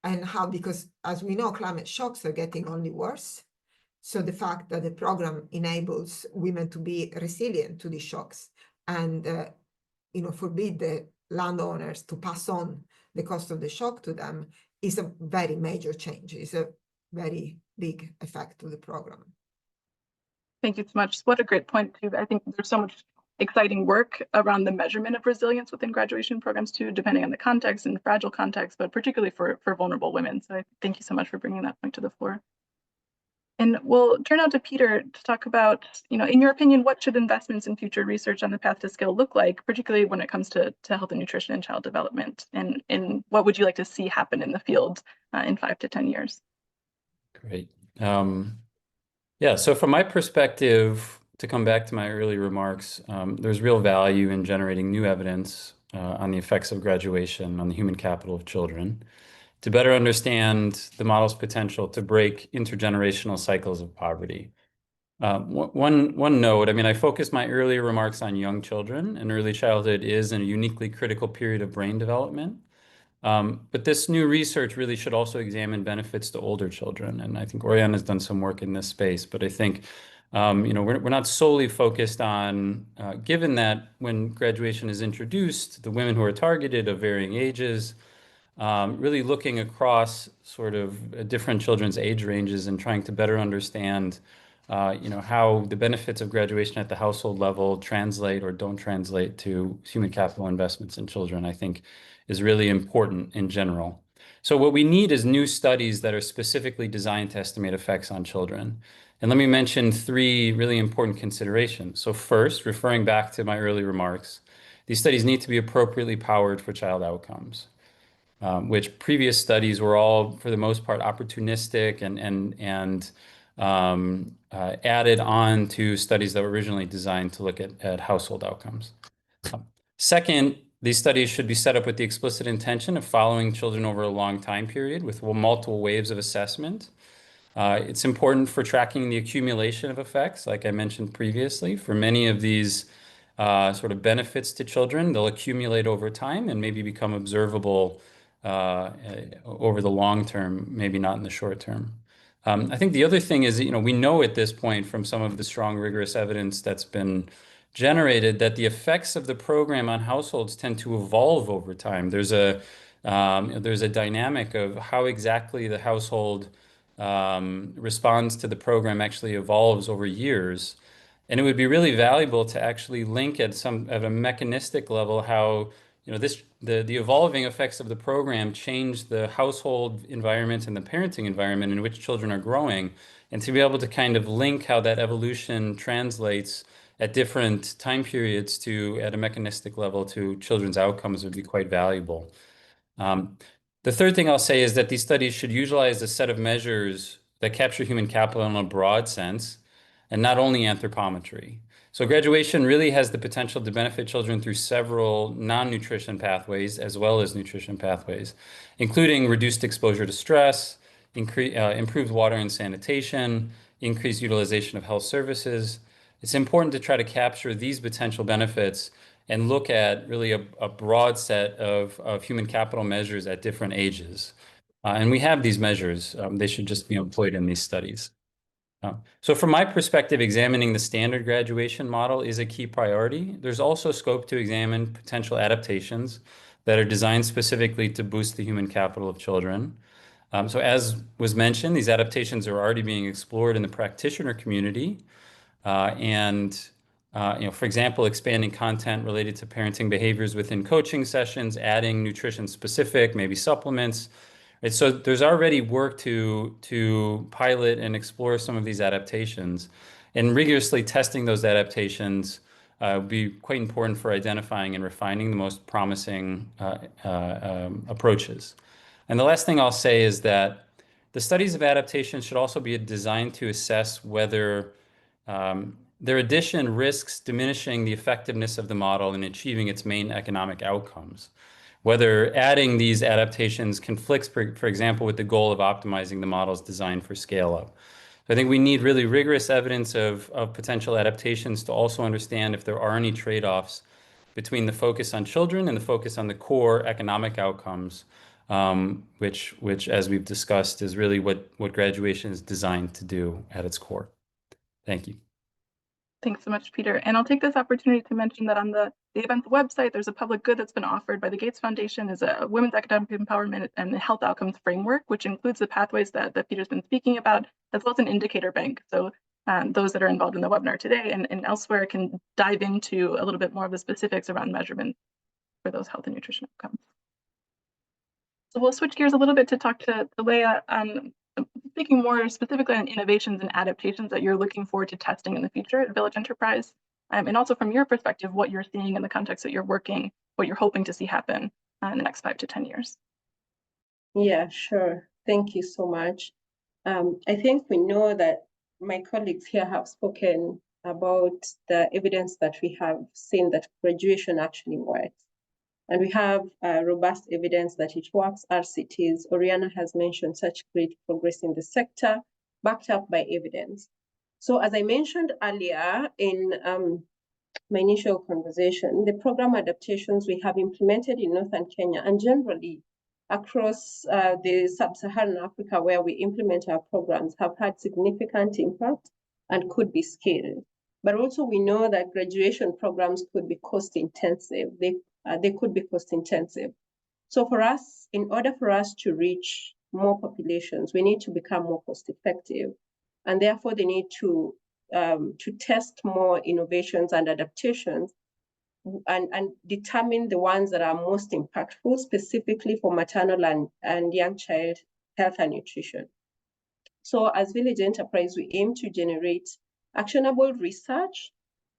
and how, because as we know, climate shocks are getting only worse. So the fact that the program enables women to be resilient to these shocks and, forbid the landowners to pass on the cost of the shock to them is a very major change. It's a very big effect of the program. Thank you so much. What a great point, too. I think there's so much exciting work around the measurement of resilience within graduation programs, too, depending on the context and fragile context, but particularly for vulnerable women. So I thank you so much for bringing that point to the floor. And we'll turn out to Peter to talk about, in your opinion, what should investments in future research on the path to scale look like, particularly when it comes to health and nutrition and child development? And what would you like to see happen in the field in 5 to 10 years? Great. Yeah, so from my perspective, to come back to my early remarks, there's real value in generating new evidence on the effects of graduation on the human capital of children, to better understand the model's potential to break intergenerational cycles of poverty. One note, I mean, I focused my earlier remarks on young children, and early childhood is a uniquely critical period of brain development. But this new research really should also examine benefits to older children. And I think Oriana has done some work in this space, but I think we're not solely focused on, given that when graduation is introduced, the women who are targeted of varying ages, really looking across sort of different children's age ranges and trying to better understand how the benefits of graduation at the household level translate or don't translate to human capital investments in children, I think is really important in general. So what we need is new studies that are specifically designed to estimate effects on children. And let me mention 3 really important considerations. So first, referring back to my early remarks, these studies need to be appropriately powered for child outcomes, which previous studies were all, for the most part, opportunistic and added on to studies that were originally designed to look at household outcomes. Second, these studies should be set up with the explicit intention of following children over a long time period with multiple waves of assessment. It's important for tracking the accumulation of effects, like I mentioned previously. For many of these sort of benefits to children, they'll accumulate over time and maybe become observable over the long term, maybe not in the short term. I think the other thing is, we know at this point from some of the strong, rigorous evidence that's been generated that the effects of the program on households tend to evolve over time. There's a dynamic of how exactly the household responds to the program actually evolves over years. And it would be really valuable to actually link at a mechanistic level how the evolving effects of the program change the household environment and the parenting environment in which children are growing, and to be able to kind of link how that evolution translates at different time periods at a mechanistic level to children's outcomes would be quite valuable. The third thing I'll say is that these studies should utilize a set of measures that capture human capital in a broad sense, and not only anthropometry. So graduation really has the potential to benefit children through several non-nutrition pathways as well as nutrition pathways, including reduced exposure to stress, improved water and sanitation, increased utilization of health services. It's important to try to capture these potential benefits and look at really a broad set of human capital measures at different ages. And we have these measures. They should just be employed in these studies. So from my perspective, examining the standard graduation model is a key priority. There's also scope to examine potential adaptations that are designed specifically to boost the human capital of children. So as was mentioned, these adaptations are already being explored in the practitioner community. For example, expanding content related to parenting behaviors within coaching sessions, adding nutrition-specific, maybe supplements. Right? So there's already work to pilot and explore some of these adaptations, and rigorously testing those adaptations would be quite important for identifying and refining the most promising approaches. And the last thing I'll say is that the studies of adaptation should also be designed to assess whether their addition risks diminishing the effectiveness of the model in achieving its main economic outcomes. Whether adding these adaptations conflicts, for example, with the goal of optimizing the model's design for scale-up. So I think we need really rigorous evidence of potential adaptations to also understand if there are any trade-offs between the focus on children and the focus on the core economic outcomes, which, as we've discussed, is really what graduation is designed to do at its core. Thank you. Thanks so much, Peter. And I'll take this opportunity to mention that on the event's website, there's a public good that's been offered by the Gates Foundation as a women's academic empowerment and health outcomes framework, which includes the pathways that Peter's been speaking about, as well as an indicator bank. So those that are involved in the webinar today and elsewhere can dive into a little bit more of the specifics around measurement for those health and nutrition outcomes. So we'll switch gears a little bit to talk to Leah on speaking more specifically on innovations and adaptations that you're looking forward to testing in the future at Village Enterprise, and also from your perspective, what you're seeing in the context that you're working, what you're hoping to see happen in the next 5 to 10 years. Yeah, sure. Thank you so much. I think we know that my colleagues here have spoken about the evidence that we have seen that graduation actually works. And we have robust evidence that it works. RCTs, Oriana has mentioned such great progress in the sector, backed up by evidence. So as I mentioned earlier in my initial conversation, the program adaptations we have implemented in Northern Kenya and generally across the sub-Saharan Africa where we implement our programs have had significant impact and could be scaled. But also we know that graduation programs could be cost intensive. They could be cost intensive. So for us, in order for us to reach more populations, we need to become more cost effective. And therefore they need to test more innovations and adaptations and determine the ones that are most impactful, specifically for maternal and young child health and nutrition. So as Village Enterprise, we aim to generate actionable research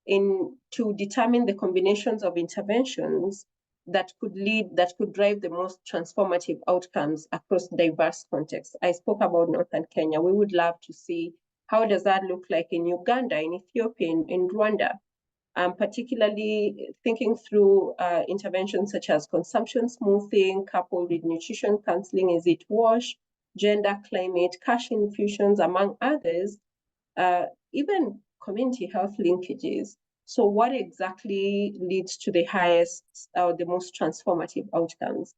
to determine the combinations of interventions that could drive the most transformative outcomes across diverse contexts. I spoke about Northern Kenya. We would love to see how does that look like in Uganda, in Ethiopia, in Rwanda, particularly thinking through interventions such as consumption smoothing, coupled with nutrition counseling, is it WASH, gender, climate, cash infusions, among others, even community health linkages. So what exactly leads to the highest or the most transformative outcomes?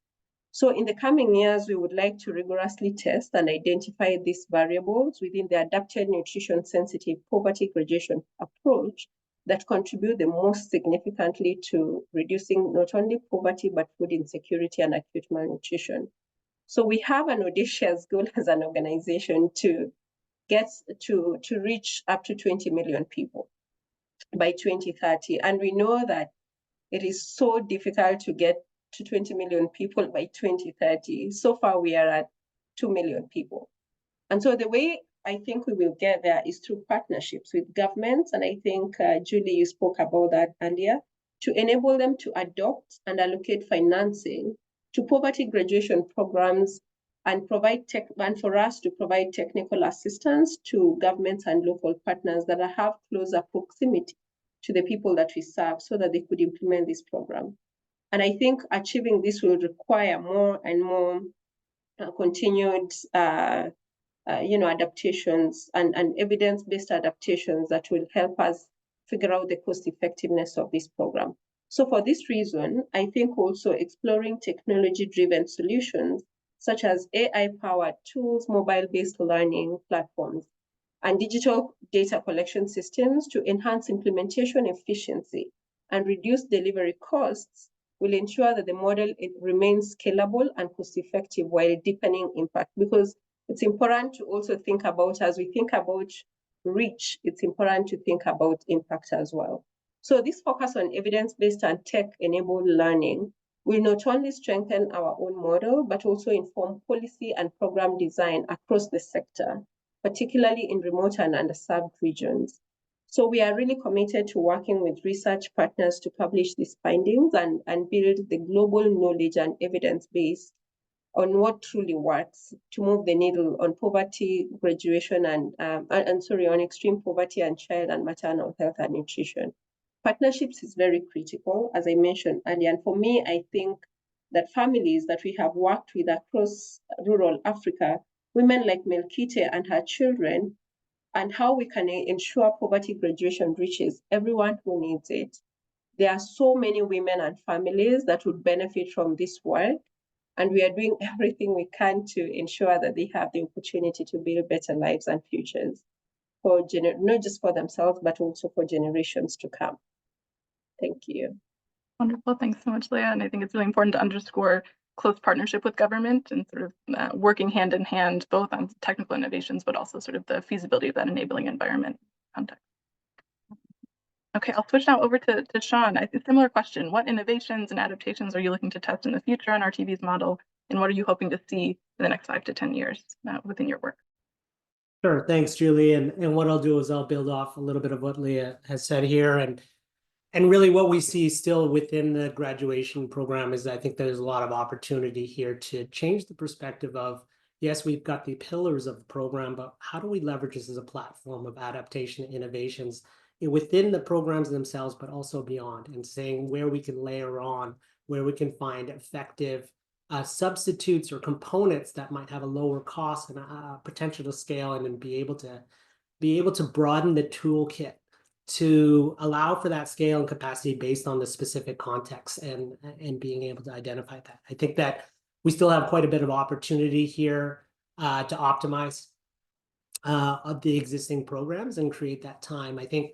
So in the coming years, we would like to rigorously test and identify these variables within the adapted nutrition sensitive poverty graduation approach that contribute the most significantly to reducing not only poverty, but food insecurity and acute malnutrition. So we have an audacious goal as an organization to get to reach up to 20 million people by 2030. And we know that it is so difficult to get to 20 million people by 2030. So far, we are at 2 million people. And so the way I think we will get there is through partnerships with governments. And I think, Julie, you spoke about that earlier, to enable them to adopt and allocate financing to poverty graduation programs and for us to provide technical assistance to governments and local partners that have closer proximity to the people that we serve so that they could implement this program. And I think achieving this will require more and more continued adaptations and evidence-based adaptations that will help us figure out the cost effectiveness of this program. So for this reason, I think also exploring technology-driven solutions such as AI-powered tools, mobile-based learning platforms, and digital data collection systems to enhance implementation efficiency and reduce delivery costs will ensure that the model remains scalable and cost-effective while deepening impact. Because it's important to also think about, as we think about reach, it's important to think about impact as well. So this focus on evidence-based and tech-enabled learning will not only strengthen our own model, but also inform policy and program design across the sector, particularly in remote and underserved regions. So we are really committed to working with research partners to publish these findings and build the global knowledge and evidence base on what truly works to move the needle on poverty graduation on extreme poverty and child and maternal health and nutrition. Partnerships is very critical, as I mentioned earlier. And for me, I think that families that we have worked with across rural Africa, women like Melkite and her children, and how we can ensure poverty graduation reaches everyone who needs it. There are so many women and families that would benefit from this work, and we are doing everything we can to ensure that they have the opportunity to build better lives and futures, not just for themselves, but also for generations to come. Thank you. Wonderful. Thanks so much, Leah. And I think it's really important to underscore close partnership with government and sort of working hand in hand, both on technical innovations, but also sort of the feasibility of that enabling environment context. Okay, I'll switch now over to Shawn. I think similar question. What innovations and adaptations are you looking to test in the future on RTV's model? And what are you hoping to see in the next 5 to 10 years within your work? Sure, thanks, Julie. And what I'll do is I'll build off a little bit of what Leah has said here. And really what we see still within the graduation program is I think there's a lot of opportunity here to change the perspective of, yes, we've got the pillars of the program, but how do we leverage this as a platform of adaptation innovations within the programs themselves, but also beyond, and saying where we can layer on where we can find effective substitutes or components that might have a lower cost and potential to scale, and then be able to broaden the toolkit to allow for that scale and capacity based on the specific context, and being able to identify that. I think that we still have quite a bit of opportunity here to optimize of the existing programs and create that time. I think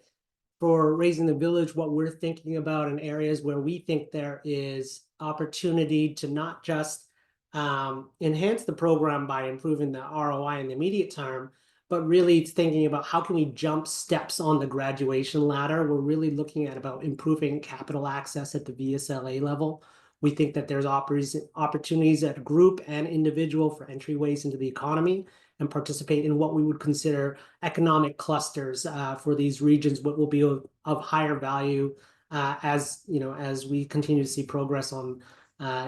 for Raising the Village, what we're thinking about in areas where we think there is opportunity to not just enhance the program by improving the ROI in the immediate term, but really thinking about how can we jump steps on the graduation ladder. We're really looking at about improving capital access at the VSLA level. We think that there's opportunities at group and individual for entryways into the economy, and participate in what we would consider economic clusters for these regions, what will be of higher value as we continue to see progress on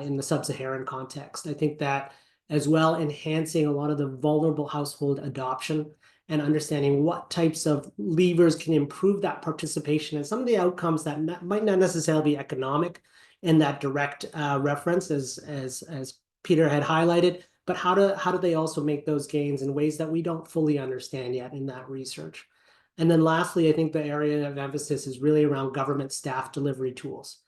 in the sub-Saharan context. I think that as well, enhancing a lot of the vulnerable household adoption and understanding what types of levers can improve that participation and some of the outcomes that might not necessarily be economic in that direct reference, as Peter had highlighted, but how do they also make those gains in ways that we don't fully understand yet in that research. And then lastly, I think the area of emphasis is really around government staff delivery tools.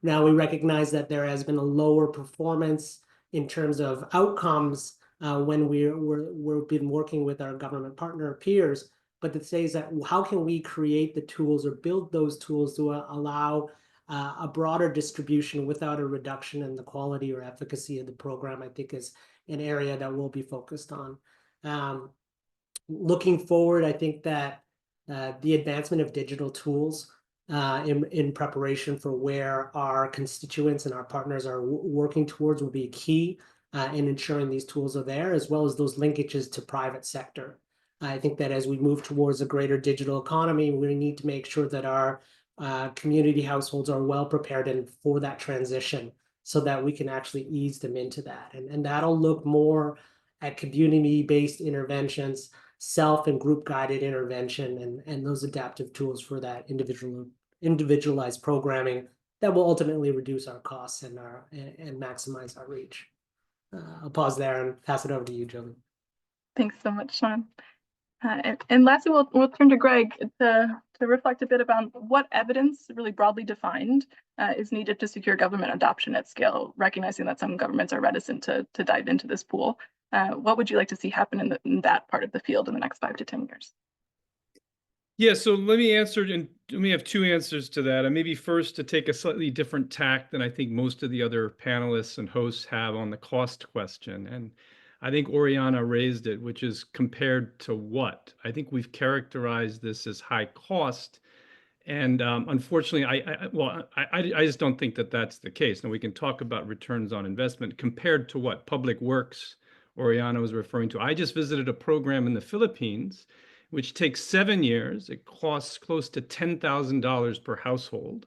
Now, we recognize that there has been a lower performance in terms of outcomes when we've been working with our government partner peers, but it says that how can we create the tools or build those tools to allow a broader distribution without a reduction in the quality or efficacy of the program, I think is an area that we'll be focused on. Looking forward, I think that the advancement of digital tools in preparation for where our constituents and our partners are working towards will be key in ensuring these tools are there, as well as those linkages to private sector. I think that as we move towards a greater digital economy, we need to make sure that our community households are well prepared and for that transition, so that we can actually ease them into that. And that'll look more at community-based interventions, self and group guided intervention, and those adaptive tools for that individualized programming that will ultimately reduce our costs and maximize our reach. I'll pause there and pass it over to you, Jolie. Thanks so much, Shawn. And lastly, we'll turn to Greg to reflect a bit about what evidence, really broadly defined, is needed to secure government adoption at scale, recognizing that some governments are reticent to dive into this pool. What would you like to see happen in that part of the field in the next 5 to 10 years? Yeah, so let me answer, and let me have 2 answers to that. And maybe first to take a slightly different tack than I think most of the other panelists and hosts have on the cost question. And I think Oriana raised it, which is compared to what? I think we've characterized this as high cost. And unfortunately, I just don't think that that's the case. Now, we can talk about returns on investment compared to what? Public works, Oriana was referring to. I just visited a program in the Philippines, which takes 7 years. It costs close to $10,000 per household.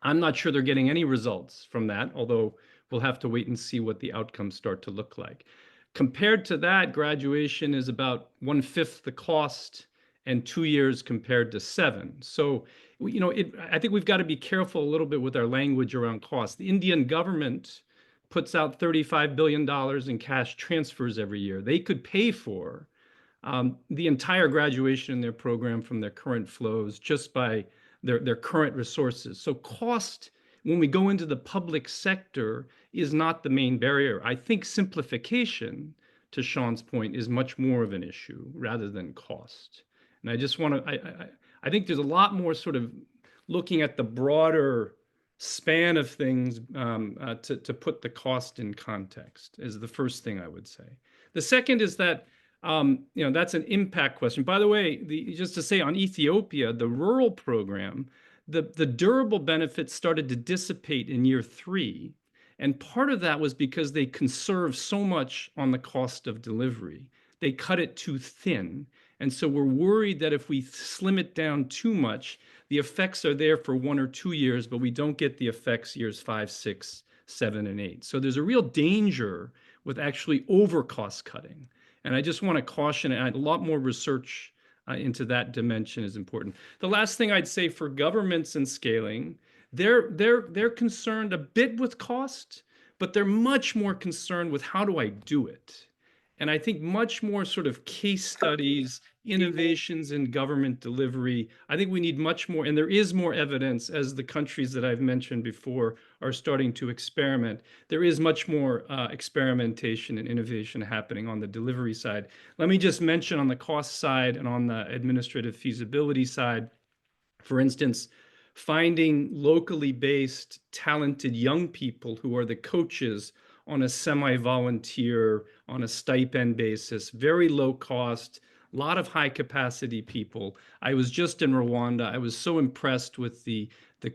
I'm not sure they're getting any results from that, although we'll have to wait and see what the outcomes start to look like. Compared to that, graduation is about 1/5 the cost, and 2 years compared to 7. So, I think we've got to be careful a little bit with our language around cost. The Indian government puts out $35 billion in cash transfers every year. They could pay for the entire graduation in their program from their current flows just by their current resources. So cost, when we go into the public sector, is not the main barrier. I think simplification, to Shawn's point, is much more of an issue rather than cost. And I just want to, I think there's a lot more sort of looking at the broader span of things to put the cost in context is the first thing I would say. The second is that, that's an impact question. By the way, just to say on Ethiopia, the rural program, the durable benefits started to dissipate in year 3. And part of that was because they conserved so much on the cost of delivery. They cut it too thin. And so we're worried that if we slim it down too much, the effects are there for 1 or 2 years, but we don't get the effects years 5, 6, 7, and 8. So there's a real danger with actually over cost cutting. And I just want to caution, and a lot more research into that dimension is important. The last thing I'd say for governments and scaling, they're concerned a bit with cost, but they're much more concerned with how do I do it? And I think much more sort of case studies, innovations in government delivery. I think we need much more, and there is more evidence as the countries that I've mentioned before are starting to experiment. There is much more experimentation and innovation happening on the delivery side. Let me just mention on the cost side and on the administrative feasibility side, for instance, finding locally based, talented young people who are the coaches on a semi-volunteer, on a stipend basis, very low cost, a lot of high capacity people. I was just in Rwanda. I was so impressed with the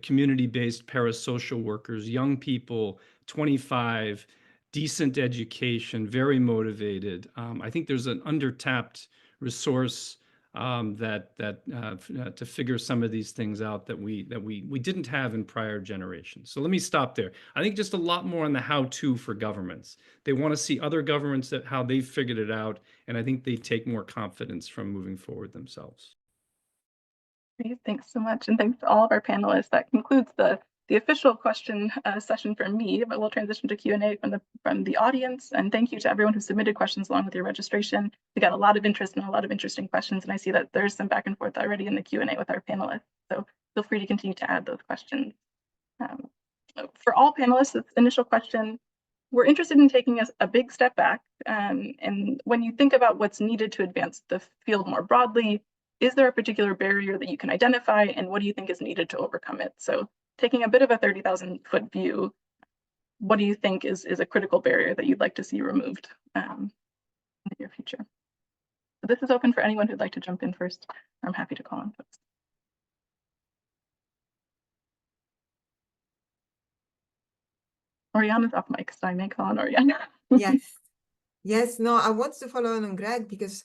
community-based parasocial workers, young people, 25, decent education, very motivated. I think there's an undertapped resource to figure some of these things out that we didn't have in prior generations. So let me stop there. I think just a lot more on the how-to for governments. They want to see other governments that how they've figured it out, and I think they take more confidence from moving forward themselves. Great, thanks so much, and thanks to all of our panelists. That concludes the official question session for me, but we'll transition to Q&A from the audience. And thank you to everyone who submitted questions along with your registration. We got a lot of interest and a lot of interesting questions, and I see that there's some back and forth already in the Q&A with our panelists. So feel free to continue to add those questions. For all panelists, this initial question, we're interested in taking a big step back. And when you think about what's needed to advance the field more broadly, is there a particular barrier that you can identify, and what do you think is needed to overcome it? So taking a bit of a 30,000-foot view, what do you think is a critical barrier that you'd like to see removed in the near future? So this is open for anyone who'd like to jump in first. I'm happy to call on folks. Oriana's off mic, so I may call on Oriana. Yes, no, I want to follow on Greg, because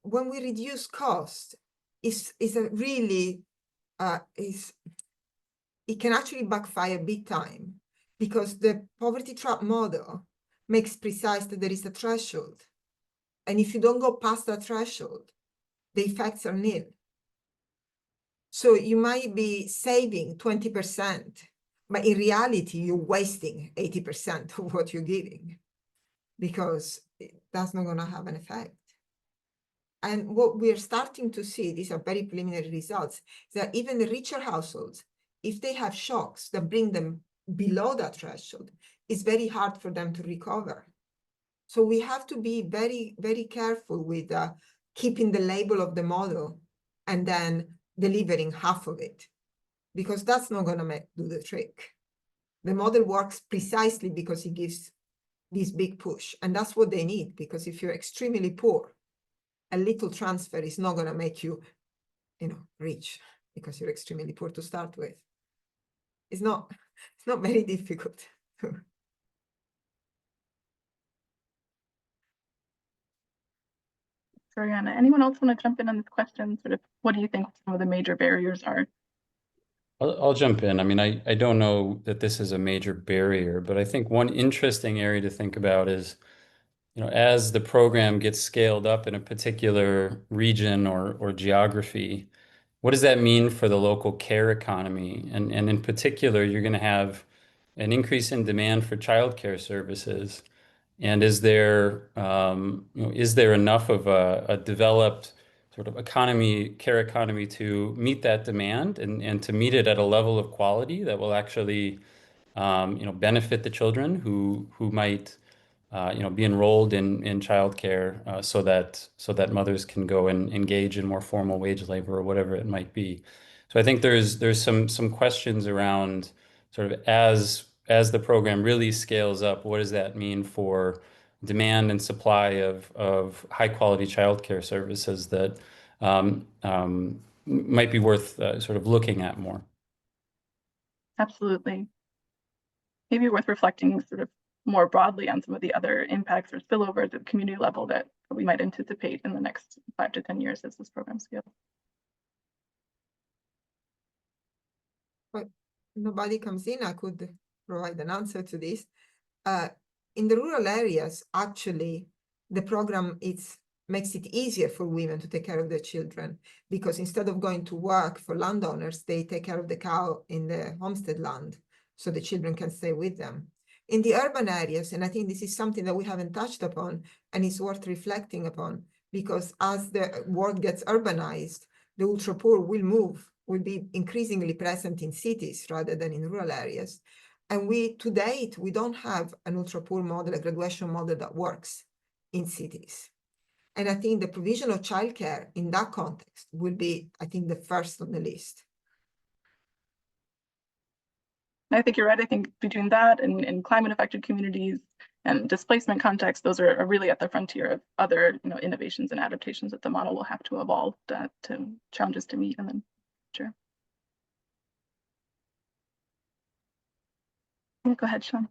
when we reduce cost, it can actually backfire big time, because the poverty trap model makes precise that there is a threshold. And if you don't go past that threshold, the effects are nil. So you might be saving 20%, but in reality, you're wasting 80% of what you're giving, because that's not going to have an effect. And what we're starting to see, these are very preliminary results, is that even the richer households, if they have shocks that bring them below that threshold, it's very hard for them to recover. So we have to be very, very careful with keeping the label of the model and then delivering half of it, because that's not going to do the trick. The model works precisely because it gives this big push, and that's what they need, because if you're extremely poor, a little transfer is not going to make you, rich, because you're extremely poor to start with. It's not very difficult. Oriana, anyone else want to jump in on this question? Sort of, what do you think some of the major barriers are? I'll jump in. I mean, I don't know that this is a major barrier, but I think one interesting area to think about is, as the program gets scaled up in a particular region or geography, what does that mean for the local care economy? And in particular, you're going to have an increase in demand for childcare services. And is there enough of a developed sort of care economy to meet that demand and to meet it at a level of quality that will actually, benefit the children who might, be enrolled in childcare, so that mothers can go and engage in more formal wage labor or whatever it might be. So I think there's some questions around sort of as the program really scales up, what does that mean for demand and supply of high quality childcare services that might be worth sort of looking at more. Absolutely. Maybe worth reflecting sort of more broadly on some of the other impacts or spillovers at the community level that we might anticipate in the next 5 to 10 years as this program scales. But nobody comes in, I could provide an answer to this. In the rural areas, actually, the program is makes it easier for women to take care of their children, because instead of going to work for landowners, they take care of the cow in the homestead land, so the children can stay with them. In the urban areas, and I think this is something that we haven't touched upon, and it's worth reflecting upon, because as the world gets urbanized, the ultra-poor will be increasingly present in cities rather than in rural areas. And to date, we don't have an ultra-poor model, a graduation model that works in cities. And I think the provision of childcare in that context will be, I think, the first on the list. I think you're right. I think between that and climate affected communities and displacement context, those are really at the frontier of other innovations and adaptations that the model will have to evolve to challenges to meet in the future. Yeah, go ahead, Shawn.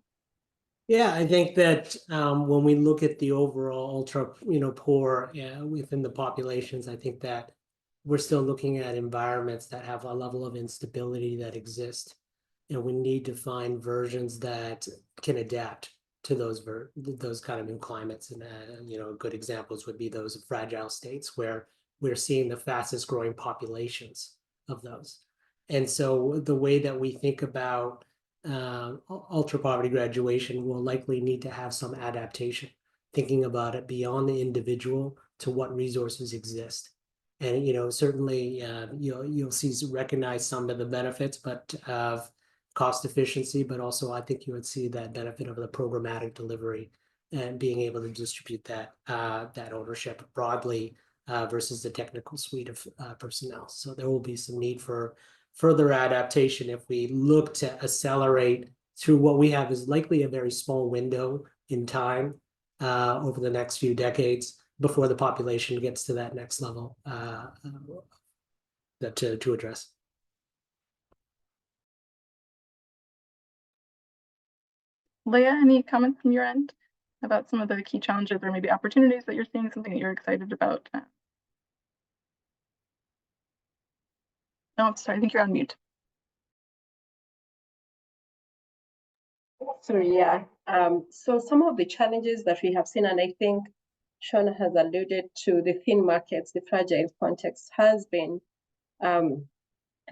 Yeah, I think that when we look at the overall ultra, poor within the populations, I think that we're still looking at environments that have a level of instability that exist, and we need to find versions that can adapt to those kind of new climates. And good examples would be those fragile states where we're seeing the fastest growing populations of those. And so the way that we think about ultra poverty graduation will likely need to have some adaptation, thinking about it beyond the individual to what resources exist. And certainly you'll recognize some of the benefits, but of cost efficiency, but also I think you would see that benefit of the programmatic delivery and being able to distribute that ownership broadly versus the technical suite of personnel. So there will be some need for further adaptation if we look to accelerate through what we have is likely a very small window in time over the next few decades before the population gets to that next level to address. Leah, any comments from your end about some of the key challenges or maybe opportunities that you're seeing, something that you're excited about? No, sorry, I think you're on mute. Sorry, yeah. So some of the challenges that we have seen, and I think Shawn has alluded to the thin markets, the fragile context, has been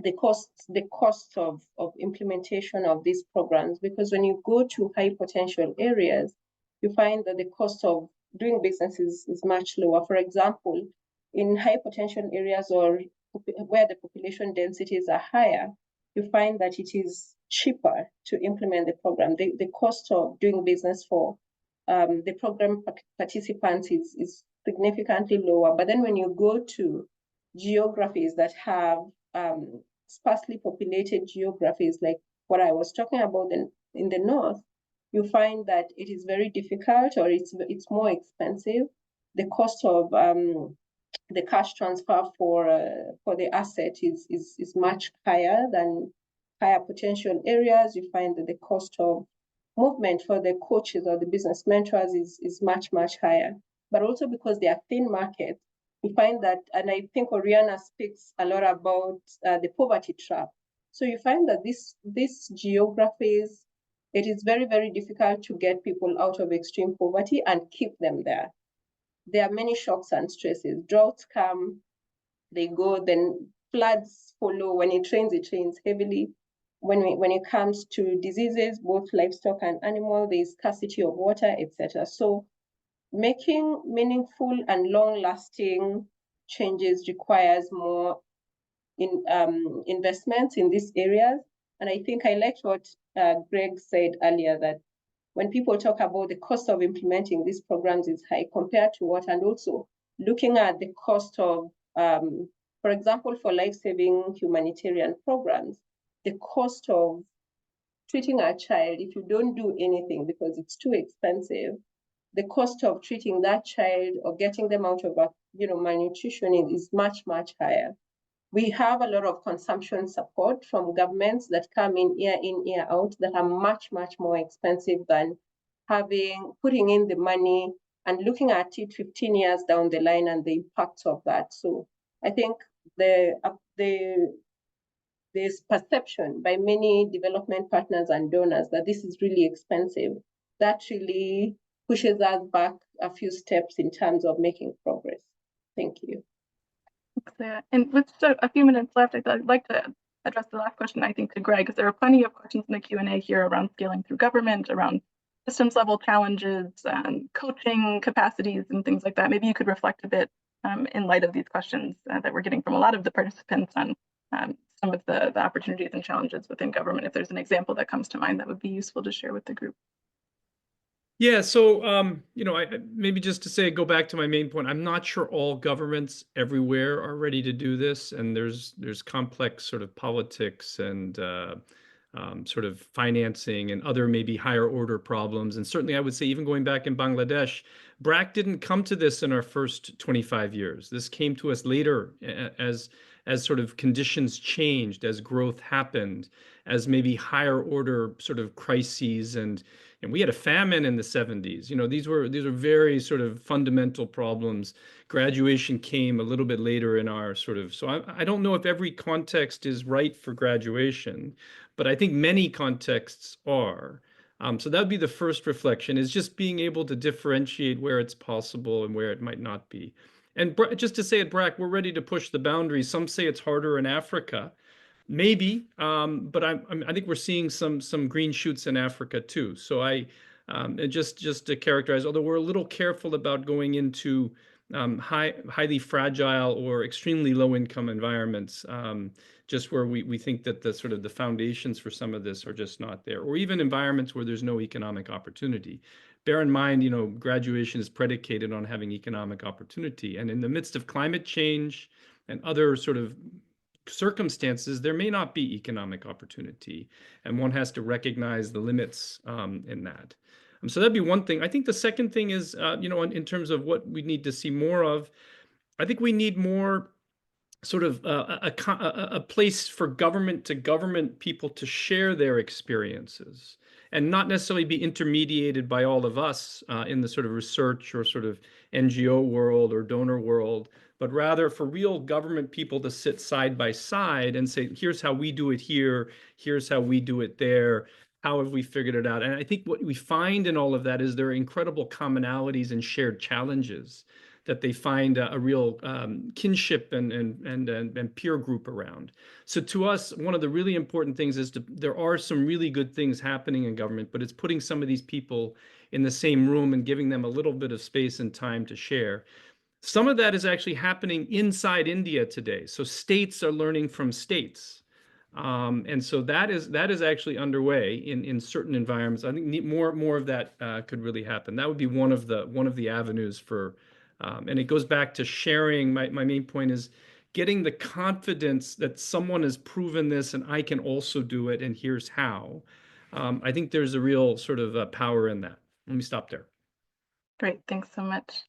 the cost of implementation of these programs. Because when you go to high potential areas, you find that the cost of doing business is much lower. For example, in high potential areas or where the population densities are higher, you find that it is cheaper to implement the program. The cost of doing business for the program participants is significantly lower. But then when you go to geographies that have sparsely populated geographies, like what I was talking about in the north, you find that it is very difficult, or it's more expensive. The cost of the cash transfer for the asset is much higher than higher potential areas. You find that the cost of movement for the coaches or the business mentors is much higher. But also because they are thin markets, you find that, and I think Oriana speaks a lot about the poverty trap. So you find that these geographies, it is very difficult to get people out of extreme poverty and keep them there. There are many shocks and stresses. Droughts come, they go, then floods follow. When it rains heavily. When it comes to diseases, both livestock and animal, there is scarcity of water, etc. So making meaningful and long-lasting changes requires more investments in these areas. And I think I liked what Greg said earlier, that when people talk about the cost of implementing these programs is high compared to what, and also looking at the cost of, for example, for life-saving humanitarian programs, the cost of treating a child, if you don't do anything because it's too expensive, the cost of treating that child or getting them out of malnutrition is much higher. We have a lot of consumption support from governments that come in, year out, that are much more expensive than putting in the money and looking at it 15 years down the line and the impacts of that. So I think there's perception by many development partners and donors that this is really expensive. That really pushes us back a few steps in terms of making progress. Thank you. Yeah. And with just a few minutes left, I'd like to address the last question, I think, to Greg, because there are plenty of questions in the Q&A here around scaling through government, around systems level challenges, coaching capacities, and things like that. Maybe you could reflect a bit in light of these questions that we're getting from a lot of the participants on some of the opportunities and challenges within government. If there's an example that comes to mind, that would be useful to share with the group. Yeah, so you know, maybe just to say, go back to my main point, I'm not sure all governments everywhere are ready to do this, and there's complex sort of politics and sort of financing and other maybe higher order problems. And certainly I would say even going back in Bangladesh, BRAC didn't come to this in our first 25 years. This came to us later as sort of conditions changed, as growth happened, as maybe higher order sort of crises, and we had a famine in the 70s. You know, these were very sort of fundamental problems. Graduation came a little bit later in our sort of, so I don't know if every context is right for graduation, but I think many contexts are. So that would be the first reflection, is just being able to differentiate where it's possible and where it might not be. And just to say at BRAC, we're ready to push the boundaries. Some say it's harder in Africa. Maybe, but I think we're seeing some green shoots in Africa too. So just to characterize, although we're a little careful about going into highly fragile or extremely low income environments, just where we think that the sort of the foundations for some of this are just not there, or even environments where there's no economic opportunity. Bear in mind, you know, graduation is predicated on having economic opportunity, and in the midst of climate change and other sort of circumstances, there may not be economic opportunity, and one has to recognize the limits in that. So that'd be one thing. I think the second thing is, you know, in terms of what we need to see more of, I think we need more sort of a place for government to government people to share their experiences and not necessarily be intermediated by all of us in the sort of research or sort of NGO world or donor world, but rather for real government people to sit side by side and say, here's how we do it here, here's how we do it there, how have we figured it out? And I think what we find in all of that is there are incredible commonalities and shared challenges that they find a real kinship and peer group around. So to us, one of the really important things is there are some really good things happening in government, but it's putting some of these people in the same room and giving them a little bit of space and time to share. Some of that is actually happening inside India today. So states are learning from states. And so that is actually underway in certain environments. I think more of that could really happen. That would be one of the avenues for, and it goes back to sharing. My main point is getting the confidence that someone has proven this and I can also do it, and here's how. I think there's a real sort of power in that. Let me stop there. Great, thanks so much.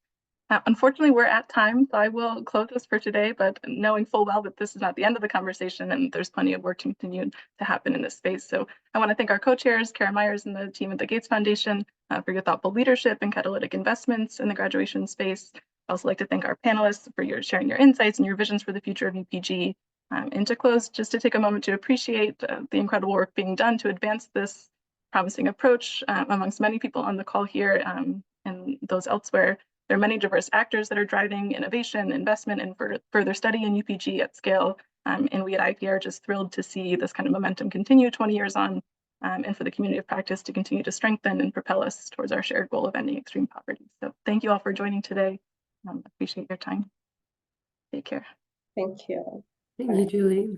Unfortunately, we're at time, so I will close this for today, but knowing full well that this is not the end of the conversation and there's plenty of work to continue to happen in this space. So I want to thank our co-chairs, Cara Meyers and the team at the Gates Foundation for your thoughtful leadership and catalytic investments in the graduation space. I'd also like to thank our panelists for sharing your insights and your visions for the future of UPG. And to close, just to take a moment to appreciate the incredible work being done to advance this promising approach amongst many people on the call here and those elsewhere. There are many diverse actors that are driving innovation, investment, and further study in UPG at scale. And we at IP are just thrilled to see this kind of momentum continue 20 years on, and for the community of practice to continue to strengthen and propel us towards our shared goal of ending extreme poverty. So thank you all for joining today. Appreciate your time. Take care. Thank you. Thank you, Julie.